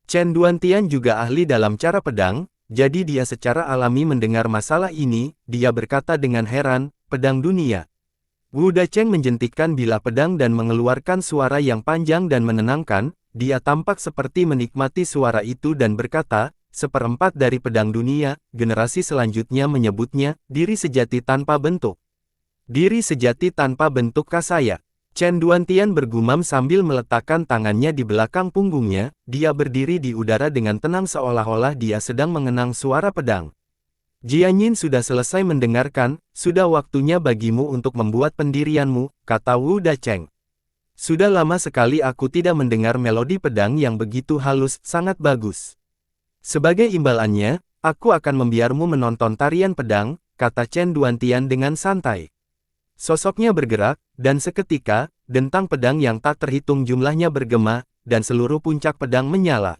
[SPEAKER 1] Chen Duantian juga ahli dalam cara pedang, jadi dia secara alami mendengar masalah ini. Dia berkata dengan heran, pedang dunia. Wu Dacheng menjentikkan bilah pedang dan mengeluarkan suara yang panjang dan menenangkan. Dia tampak seperti menikmati suara itu dan berkata, seperempat dari pedang dunia. Generasi selanjutnya menyebutnya, diri sejati tanpa bentuk. Diri sejati tanpa bentuk kasaya. Chen Duantian bergumam sambil meletakkan tangannya di belakang punggungnya. Dia berdiri di udara dengan tenang seolah-olah dia sedang mengenang suara pedang. Jianyin sudah selesai mendengarkan. Sudah waktunya bagimu untuk membuat pendirianmu, kata Wu Dacheng. Sudah lama sekali aku tidak mendengar melodi pedang yang begitu halus, sangat bagus. Sebagai imbalannya, aku akan membiarmu menonton tarian pedang, kata Chen Duantian dengan santai. Sosoknya bergerak, dan seketika, dentang pedang yang tak terhitung jumlahnya bergema, dan seluruh puncak pedang menyala.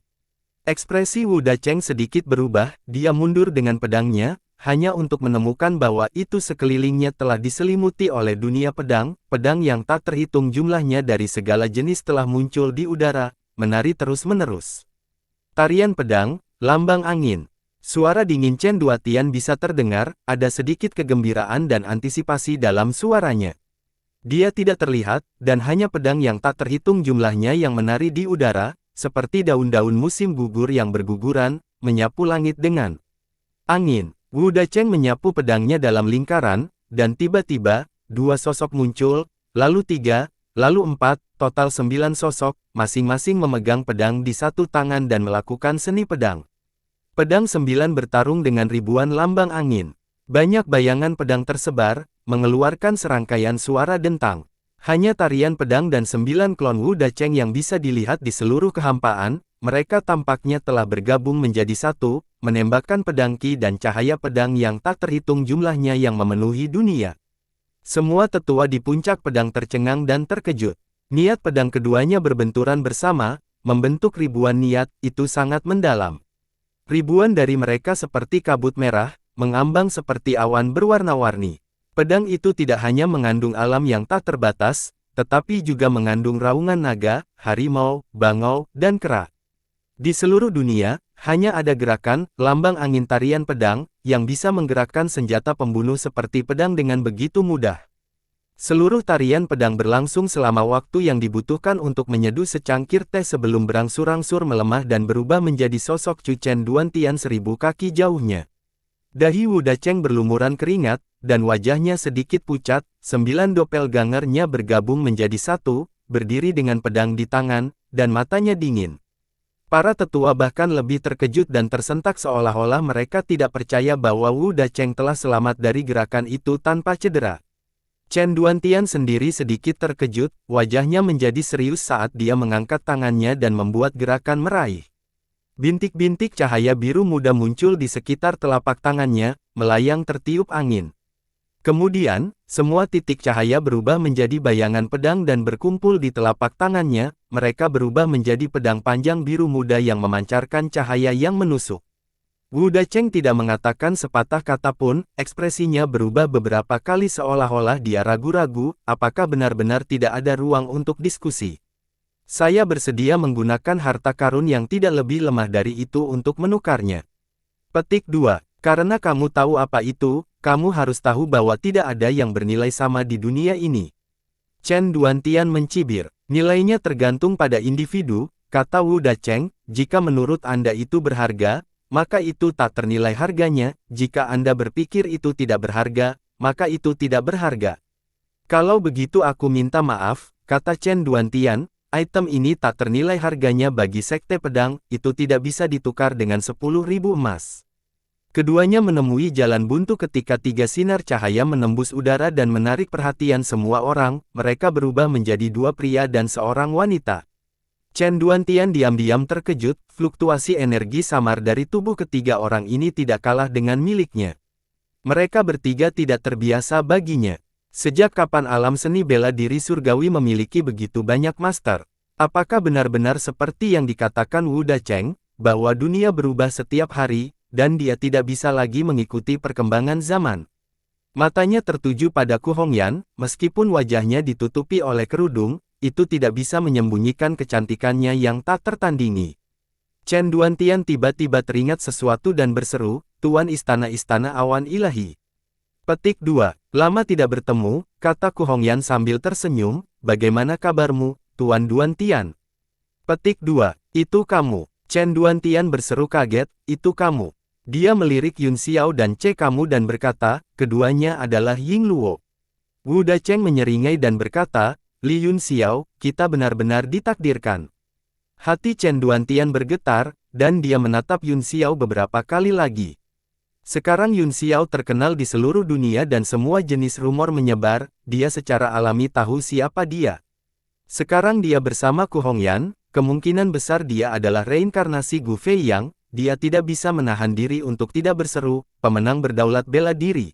[SPEAKER 1] Ekspresi Wu Dacheng sedikit berubah. Dia mundur dengan pedangnya, hanya untuk menemukan bahwa itu sekelilingnya telah diselimuti oleh dunia pedang. Pedang yang tak terhitung jumlahnya dari segala jenis telah muncul di udara, menari terus-menerus. Tarian pedang, lambang angin. Suara dingin Chen Duantian bisa terdengar, ada sedikit kegembiraan dan antisipasi dalam suaranya. Dia tidak terlihat, dan hanya pedang yang tak terhitung jumlahnya yang menari di udara, seperti daun-daun musim gugur yang berguguran, menyapu langit dengan angin. Wu Dacheng menyapu pedangnya dalam lingkaran, dan tiba-tiba, dua sosok muncul, lalu tiga, lalu empat, total 9 sosok, masing-masing memegang pedang di satu tangan dan melakukan seni pedang. Pedang 9 bertarung dengan ribuan lambang angin. Banyak bayangan pedang tersebar, mengeluarkan serangkaian suara dentang. Hanya tarian pedang dan 9 klon Wu Dacheng yang bisa dilihat di seluruh kehampaan. Mereka tampaknya telah bergabung menjadi satu, menembakkan pedang ki dan cahaya pedang yang tak terhitung jumlahnya yang memenuhi dunia. Semua tetua di puncak pedang tercengang dan terkejut. Niat pedang keduanya berbenturan bersama, membentuk ribuan niat. Itu sangat mendalam. Ribuan dari mereka seperti kabut merah, mengambang seperti awan berwarna-warni. Pedang itu tidak hanya mengandung alam yang tak terbatas, tetapi juga mengandung raungan naga, harimau, bangau, dan kera. Di seluruh dunia, hanya ada gerakan, lambang angin tarian pedang, yang bisa menggerakkan senjata pembunuh seperti pedang dengan begitu mudah. Seluruh tarian pedang berlangsung selama waktu yang dibutuhkan untuk menyeduh secangkir teh sebelum berangsur-angsur melemah dan berubah menjadi sosok Chu Chen Duantian 1000 kaki jauhnya. Dahi Wu Dacheng berlumuran keringat, dan wajahnya sedikit pucat. 9 doppelgangernya bergabung menjadi satu, berdiri dengan pedang di tangan, dan matanya dingin. Para tetua bahkan lebih terkejut dan tersentak seolah-olah mereka tidak percaya bahwa Wu Dacheng telah selamat dari gerakan itu tanpa cedera. Chen Duantian sendiri sedikit terkejut, wajahnya menjadi serius saat dia mengangkat tangannya dan membuat gerakan meraih. Bintik-bintik cahaya biru muda muncul di sekitar telapak tangannya, melayang tertiup angin. Kemudian, semua titik cahaya berubah menjadi bayangan pedang dan berkumpul di telapak tangannya. Mereka berubah menjadi pedang panjang biru muda yang memancarkan cahaya yang menusuk. Wu Dacheng tidak mengatakan sepatah kata pun, ekspresinya berubah beberapa kali seolah-olah dia ragu-ragu, apakah benar-benar tidak ada ruang untuk diskusi. Saya bersedia menggunakan harta karun yang tidak lebih lemah dari itu untuk menukarnya. Petik 2. Karena kamu tahu apa itu, kamu harus tahu bahwa tidak ada yang bernilai sama di dunia ini. Chen Duantian mencibir. Nilainya tergantung pada individu, kata Wu Dacheng, jika menurut Anda itu berharga, maka itu tak ternilai harganya, jika Anda berpikir itu tidak berharga, maka itu tidak berharga. Kalau begitu aku minta maaf, kata Chen Duantian, item ini tak ternilai harganya bagi Sekte Pedang, itu tidak bisa ditukar dengan 10.000 emas. Keduanya menemui jalan buntu ketika 3 sinar cahaya menembus udara dan menarik perhatian semua orang, mereka berubah menjadi 2 pria dan seorang wanita. Chen Duantian diam-diam terkejut, fluktuasi energi samar dari tubuh ketiga orang ini tidak kalah dengan miliknya. Mereka bertiga tidak terbiasa baginya. Sejak kapan alam seni bela diri surgawi memiliki begitu banyak master? Apakah benar-benar seperti yang dikatakan Wu Dacheng, bahwa dunia berubah setiap hari, dan dia tidak bisa lagi mengikuti perkembangan zaman? Matanya tertuju pada Ku Hongyan, meskipun wajahnya ditutupi oleh kerudung, itu tidak bisa menyembunyikan kecantikannya yang tak tertandingi. Chen Duantian tiba-tiba teringat sesuatu dan berseru, Tuan Istana-Istana Awan Ilahi. Petik 2. Lama tidak bertemu, kata Ku Hongyan sambil tersenyum, bagaimana kabarmu, Tuan Duantian? Petik 2. Itu kamu. Chen Duantian berseru kaget, itu kamu. Dia melirik Yun Xiao dan C kamu dan berkata, keduanya adalah Ying Luo. Wu Dacheng menyeringai dan berkata, Li Yun Xiao, kita benar-benar ditakdirkan. Hati Chen Duantian bergetar, dan dia menatap Yun Xiao beberapa kali lagi. Sekarang Yun Xiao terkenal di seluruh dunia dan semua jenis rumor menyebar, dia secara alami tahu siapa dia. Sekarang dia bersama Ku Hongyan, kemungkinan besar dia adalah reinkarnasi Gu Feiyang, dia tidak bisa menahan diri untuk tidak berseru, pemenang berdaulat bela diri.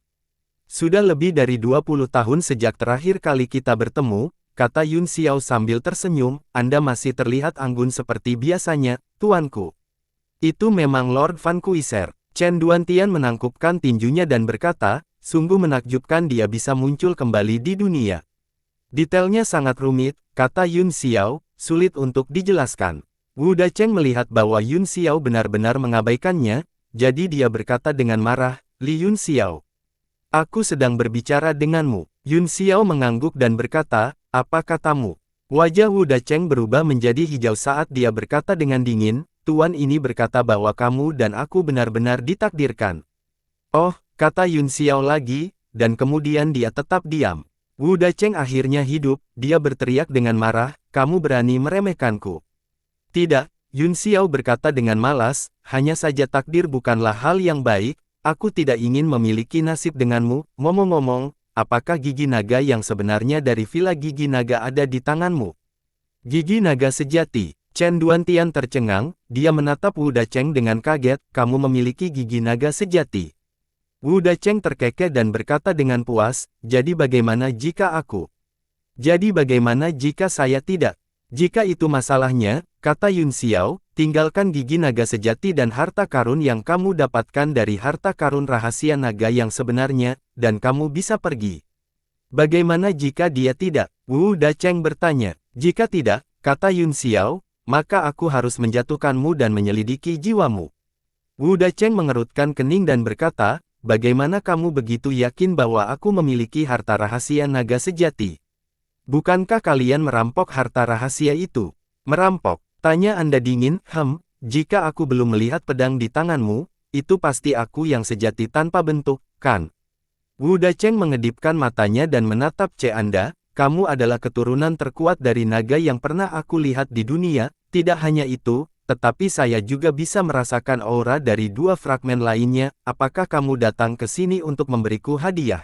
[SPEAKER 1] Sudah lebih dari 20 tahun sejak terakhir kali kita bertemu, kata Yun Xiao sambil tersenyum, Anda masih terlihat anggun seperti biasanya, tuanku. Itu memang Lord Van Kuiser. Chen Duantian menangkupkan tinjunya dan berkata, sungguh menakjubkan dia bisa muncul kembali di dunia. Detailnya sangat rumit, kata Yun Xiao, sulit untuk dijelaskan. Wu Dacheng melihat bahwa Yun Xiao benar-benar mengabaikannya, jadi dia berkata dengan marah, Li Yun Xiao. Aku sedang berbicara denganmu. Yun Xiao mengangguk dan berkata, apa katamu? Wajah Wu Dacheng berubah menjadi hijau saat dia berkata dengan dingin, Tuan ini berkata bahwa kamu dan aku benar-benar ditakdirkan. Oh, kata Yun Xiao lagi, dan kemudian dia tetap diam. Wu Dacheng akhirnya hidup, dia berteriak dengan marah, kamu berani meremehkanku. Tidak, Yun Xiao berkata dengan malas, hanya saja takdir bukanlah hal yang baik, aku tidak ingin memiliki nasib denganmu, ngomong-ngomong, apakah gigi naga yang sebenarnya dari Villa Gigi Naga ada di tanganmu? Gigi naga sejati. Chen Duantian tercengang, dia menatap Wu Dacheng dengan kaget, kamu memiliki gigi naga sejati. Wu Dacheng terkekeh dan berkata dengan puas, jadi bagaimana jika aku? Jadi bagaimana jika saya tidak? Jika itu masalahnya, kata Yun Xiao, tinggalkan gigi naga sejati dan harta karun yang kamu dapatkan dari harta karun rahasia naga yang sebenarnya, dan kamu bisa pergi. Bagaimana jika dia tidak? Wu Dacheng bertanya. Jika tidak, kata Yun Xiao, maka aku harus menjatuhkanmu dan menyelidiki jiwamu. Wu Dacheng mengerutkan kening dan berkata, bagaimana kamu begitu yakin bahwa aku memiliki harta rahasia naga sejati? Bukankah kalian merampok harta rahasia itu? Merampok? Tanya Anda dingin, jika aku belum melihat pedang di tanganmu, itu pasti aku yang sejati tanpa bentuk, kan? Wu Dacheng mengedipkan matanya dan menatap C Anda, kamu adalah keturunan terkuat dari naga yang pernah aku lihat di dunia, tidak hanya itu, tetapi saya juga bisa merasakan aura dari 2 fragmen lainnya, apakah kamu datang ke sini untuk memberiku hadiah?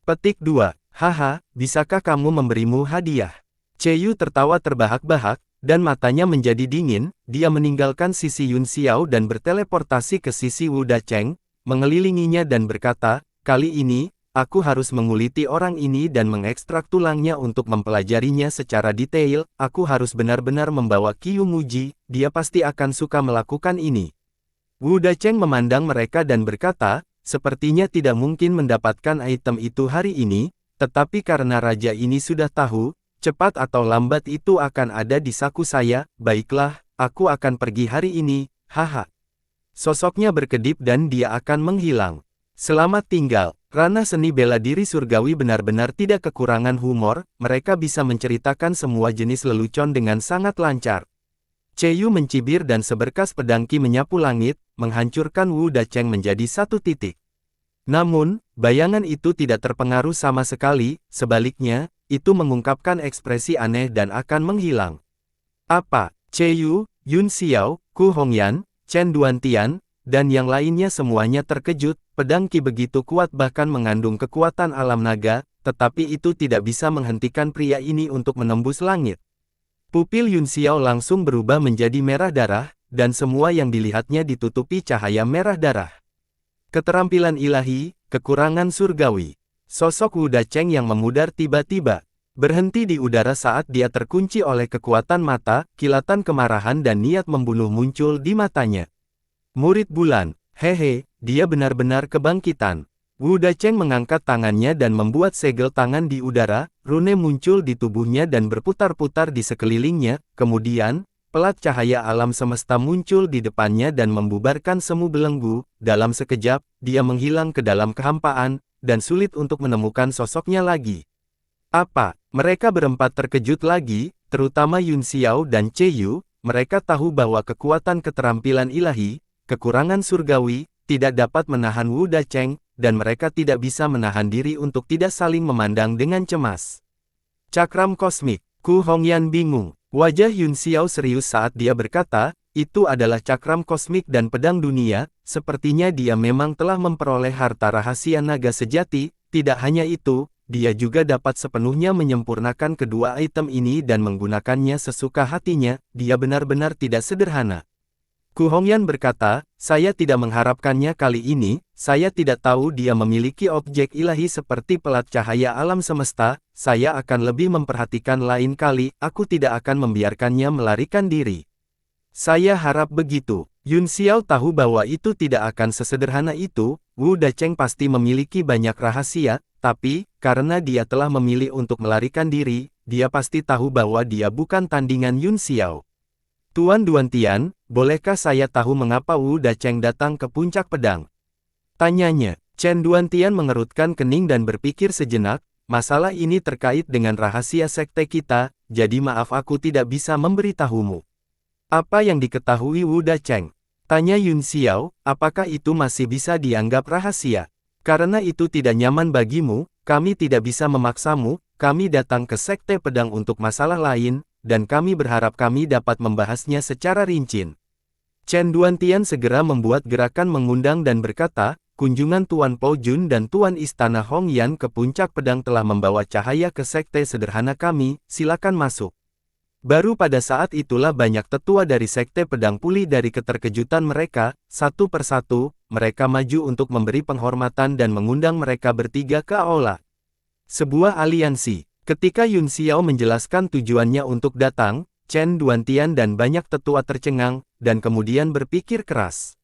[SPEAKER 1] Petik 2. Haha, bisakah kamu memberimu hadiah? Yu tertawa terbahak-bahak, dan matanya menjadi dingin, dia meninggalkan sisi Yun Xiao dan berteleportasi ke sisi Wu Dacheng, mengelilinginya dan berkata, kali ini, aku harus menguliti orang ini dan mengekstrak tulangnya untuk mempelajarinya secara detail, aku harus benar-benar membawa Qiu Muji, dia pasti akan suka melakukan ini. Wu Dacheng memandang mereka dan berkata, sepertinya tidak mungkin mendapatkan item itu hari ini, tetapi karena raja ini sudah tahu, cepat atau lambat itu akan ada di saku saya, baiklah, aku akan pergi hari ini, haha. Sosoknya berkedip dan dia akan menghilang. Selamat tinggal. Ranah seni bela diri surgawi benar-benar tidak kekurangan humor, mereka bisa menceritakan semua jenis lelucon dengan sangat lancar. Cheyu mencibir dan seberkas pedang Qi menyapu langit, menghancurkan Wu Dacheng menjadi satu titik. Namun, bayangan itu tidak terpengaruh sama sekali, sebaliknya, itu mengungkapkan ekspresi aneh dan akan menghilang. Apa? Cheyu, Yun Xiao, Ku Hongyan, Chen Duantian, dan yang lainnya semuanya terkejut, pedang Qi begitu kuat bahkan mengandung kekuatan alam naga, tetapi itu tidak bisa menghentikan pria ini untuk menembus langit. Pupil Yun Xiao langsung berubah menjadi merah darah, dan semua yang dilihatnya ditutupi cahaya merah darah. Keterampilan ilahi, kekurangan surgawi. Sosok Wu Dacheng yang memudar tiba-tiba berhenti di udara saat dia terkunci oleh kekuatan mata, kilatan kemarahan dan niat membunuh muncul di matanya. Murid bulan, hehe, dia benar-benar kebangkitan. Wu Dacheng mengangkat tangannya dan membuat segel tangan di udara, rune muncul di tubuhnya dan berputar-putar di sekelilingnya, kemudian, pelat cahaya alam semesta muncul di depannya dan membubarkan semu belenggu, dalam sekejap, dia menghilang ke dalam kehampaan, dan sulit untuk menemukan sosoknya lagi. Apa? Mereka berempat terkejut lagi, terutama Yun Xiao dan Cheyu, mereka tahu bahwa kekuatan keterampilan ilahi, kekurangan surgawi, tidak dapat menahan Wu Dacheng, dan mereka tidak bisa menahan diri untuk tidak saling memandang dengan cemas. Cakram kosmik. Ku Hongyan bingung. Wajah Yun Xiao serius saat dia berkata, itu adalah cakram kosmik dan pedang dunia, sepertinya dia memang telah memperoleh harta rahasia naga sejati, tidak hanya itu, dia juga dapat sepenuhnya menyempurnakan kedua item ini dan menggunakannya sesuka hatinya, dia benar-benar tidak sederhana. Ku Hongyan berkata, saya tidak mengharapkannya kali ini, saya tidak tahu dia memiliki objek ilahi seperti pelat cahaya alam semesta, saya akan lebih memperhatikan lain kali, aku tidak akan membiarkannya melarikan diri. Saya harap begitu. Yun Xiao tahu bahwa itu tidak akan sesederhana itu, Wu Dacheng pasti memiliki banyak rahasia, tapi, karena dia telah memilih untuk melarikan diri, dia pasti tahu bahwa dia bukan tandingan Yun Xiao. Tuan Duantian, bolehkah saya tahu mengapa Wu Dacheng datang ke puncak pedang? Tanyanya. Chen Duantian mengerutkan kening dan berpikir sejenak, masalah ini terkait dengan rahasia sekte kita, jadi maaf aku tidak bisa memberitahumu. Apa yang diketahui Wu Dacheng? Tanya Yun Xiao, apakah itu masih bisa dianggap rahasia? Karena itu tidak nyaman bagimu, kami tidak bisa memaksamu, kami datang ke sekte pedang untuk masalah lain, dan kami berharap kami dapat membahasnya secara rinci. Chen Duantian segera membuat gerakan mengundang dan berkata, kunjungan Tuan Po Jun dan Tuan Istana Hongyan ke puncak pedang telah membawa cahaya ke sekte sederhana kami, silakan masuk. Baru pada saat itulah banyak tetua dari sekte pedang pulih dari keterkejutan mereka, satu persatu, mereka maju untuk memberi penghormatan dan mengundang mereka bertiga ke aula. Sebuah aliansi. Ketika Yun Xiao menjelaskan tujuannya untuk datang, Chen Duantian dan banyak tetua tercengang, dan kemudian berpikir keras.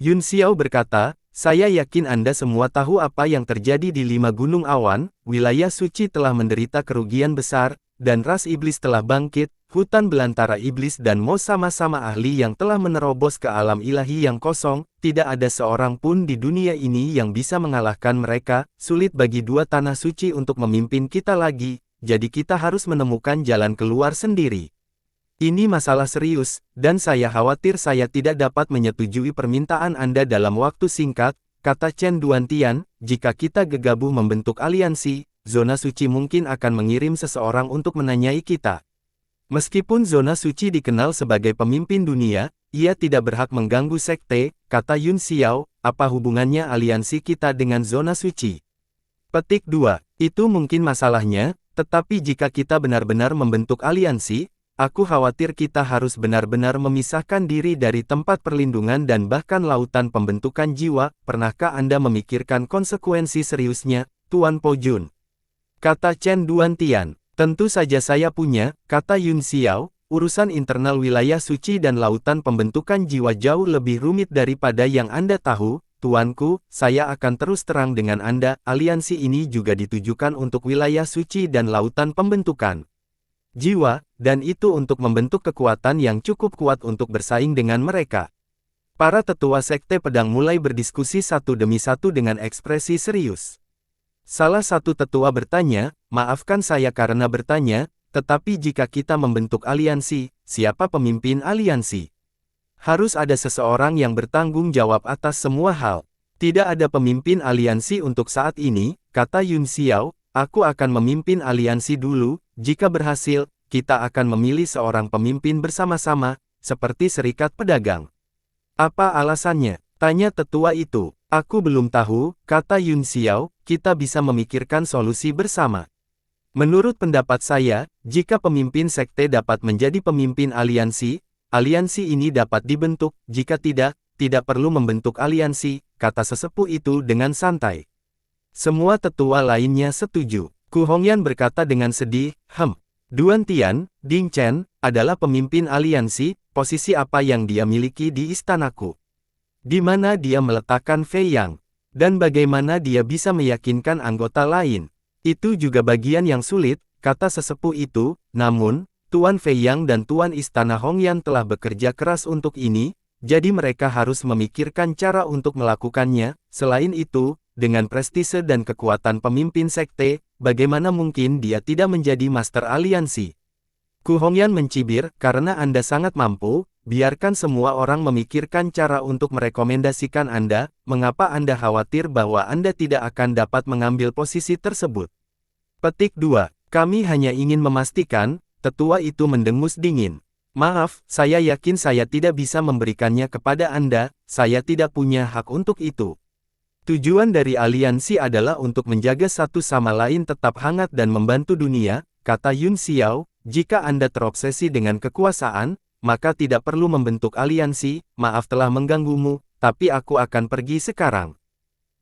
[SPEAKER 1] Yun Xiao berkata, saya yakin Anda semua tahu apa yang terjadi di 5 Gunung Awan, wilayah suci telah menderita kerugian besar, dan ras iblis telah bangkit, hutan belantara iblis dan Mo sama-sama ahli yang telah menerobos ke alam ilahi yang kosong, tidak ada seorang pun di dunia ini yang bisa mengalahkan mereka, sulit bagi dua tanah suci untuk memimpin kita lagi, jadi kita harus menemukan jalan keluar sendiri. Ini masalah serius, dan saya khawatir saya tidak dapat menyetujui permintaan Anda dalam waktu singkat, kata Chen Duantian, jika kita gegabah membentuk aliansi, zona suci mungkin akan mengirim seseorang untuk menanyai kita. Meskipun zona suci dikenal sebagai pemimpin dunia, ia tidak berhak mengganggu sekte, kata Yun Xiao, apa hubungannya aliansi kita dengan zona suci? Petik 2. Itu mungkin masalahnya, tetapi jika kita benar-benar membentuk aliansi, aku khawatir kita harus benar-benar memisahkan diri dari tempat perlindungan dan bahkan lautan pembentukan jiwa, pernahkah Anda memikirkan konsekuensi seriusnya, Tuan Po Jun? Kata Chen Duantian. Tentu saja saya punya, kata Yun Xiao, urusan internal wilayah suci dan lautan pembentukan jiwa jauh lebih rumit daripada yang Anda tahu, tuanku, saya akan terus terang dengan Anda, aliansi ini juga ditujukan untuk wilayah suci dan lautan pembentukan jiwa, dan itu untuk membentuk kekuatan yang cukup kuat untuk bersaing dengan mereka. Para tetua Sekte Pedang mulai berdiskusi satu demi satu dengan ekspresi serius. Salah satu tetua bertanya, maafkan saya karena bertanya, tetapi jika kita membentuk aliansi, siapa pemimpin aliansi? Harus ada seseorang yang bertanggung jawab atas semua hal. Tidak ada pemimpin aliansi untuk saat ini, kata Yun Xiao, aku akan memimpin aliansi dulu, jika berhasil, kita akan memilih seorang pemimpin bersama-sama, seperti serikat pedagang. Apa alasannya? Tanya tetua itu. Aku belum tahu, kata Yun Xiao, kita bisa memikirkan solusi bersama. Menurut pendapat saya, jika pemimpin sekte dapat menjadi pemimpin aliansi, aliansi ini dapat dibentuk, jika tidak, tidak perlu membentuk aliansi, kata sesepuh itu dengan santai. Semua tetua lainnya setuju. Ku Hongyan berkata dengan sedih, Duan Tian, Ding Chen, adalah pemimpin aliansi, posisi apa yang dia miliki di istanaku? Di mana dia meletakkan Fei Yang? Dan bagaimana dia bisa meyakinkan anggota lain? Itu juga bagian yang sulit, kata sesepuh itu, namun, Tuan Fei Yang dan Tuan Istana Hongyan telah bekerja keras untuk ini, jadi mereka harus memikirkan cara untuk melakukannya. Selain itu, dengan prestise dan kekuatan pemimpin sekte, bagaimana mungkin dia tidak menjadi master aliansi? Ku Hongyan mencibir, karena Anda sangat mampu, biarkan semua orang memikirkan cara untuk merekomendasikan Anda, mengapa Anda khawatir bahwa Anda tidak akan dapat mengambil posisi tersebut? Petik 2. Kami hanya ingin memastikan, tetua itu mendengus dingin. Maaf, saya yakin saya tidak bisa memberikannya kepada Anda, saya tidak punya hak untuk itu. Tujuan dari aliansi adalah untuk menjaga satu sama lain tetap hangat dan membantu dunia, kata Yun Xiao, jika Anda terobsesi dengan kekuasaan, maka tidak perlu membentuk aliansi, maaf telah mengganggumu, tapi aku akan pergi sekarang.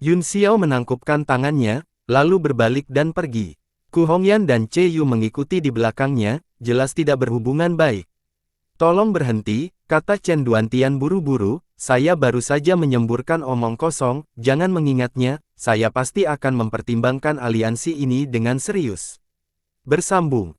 [SPEAKER 1] Yun Xiao menangkupkan tangannya, lalu berbalik dan pergi. Ku Hongyan dan Che Yu mengikuti di belakangnya, jelas tidak berhubungan baik. Tolong berhenti, kata Chen Duantian buru-buru, saya baru saja menyemburkan omong kosong, jangan mengingatnya, saya pasti akan mempertimbangkan aliansi ini dengan serius. Bersambung.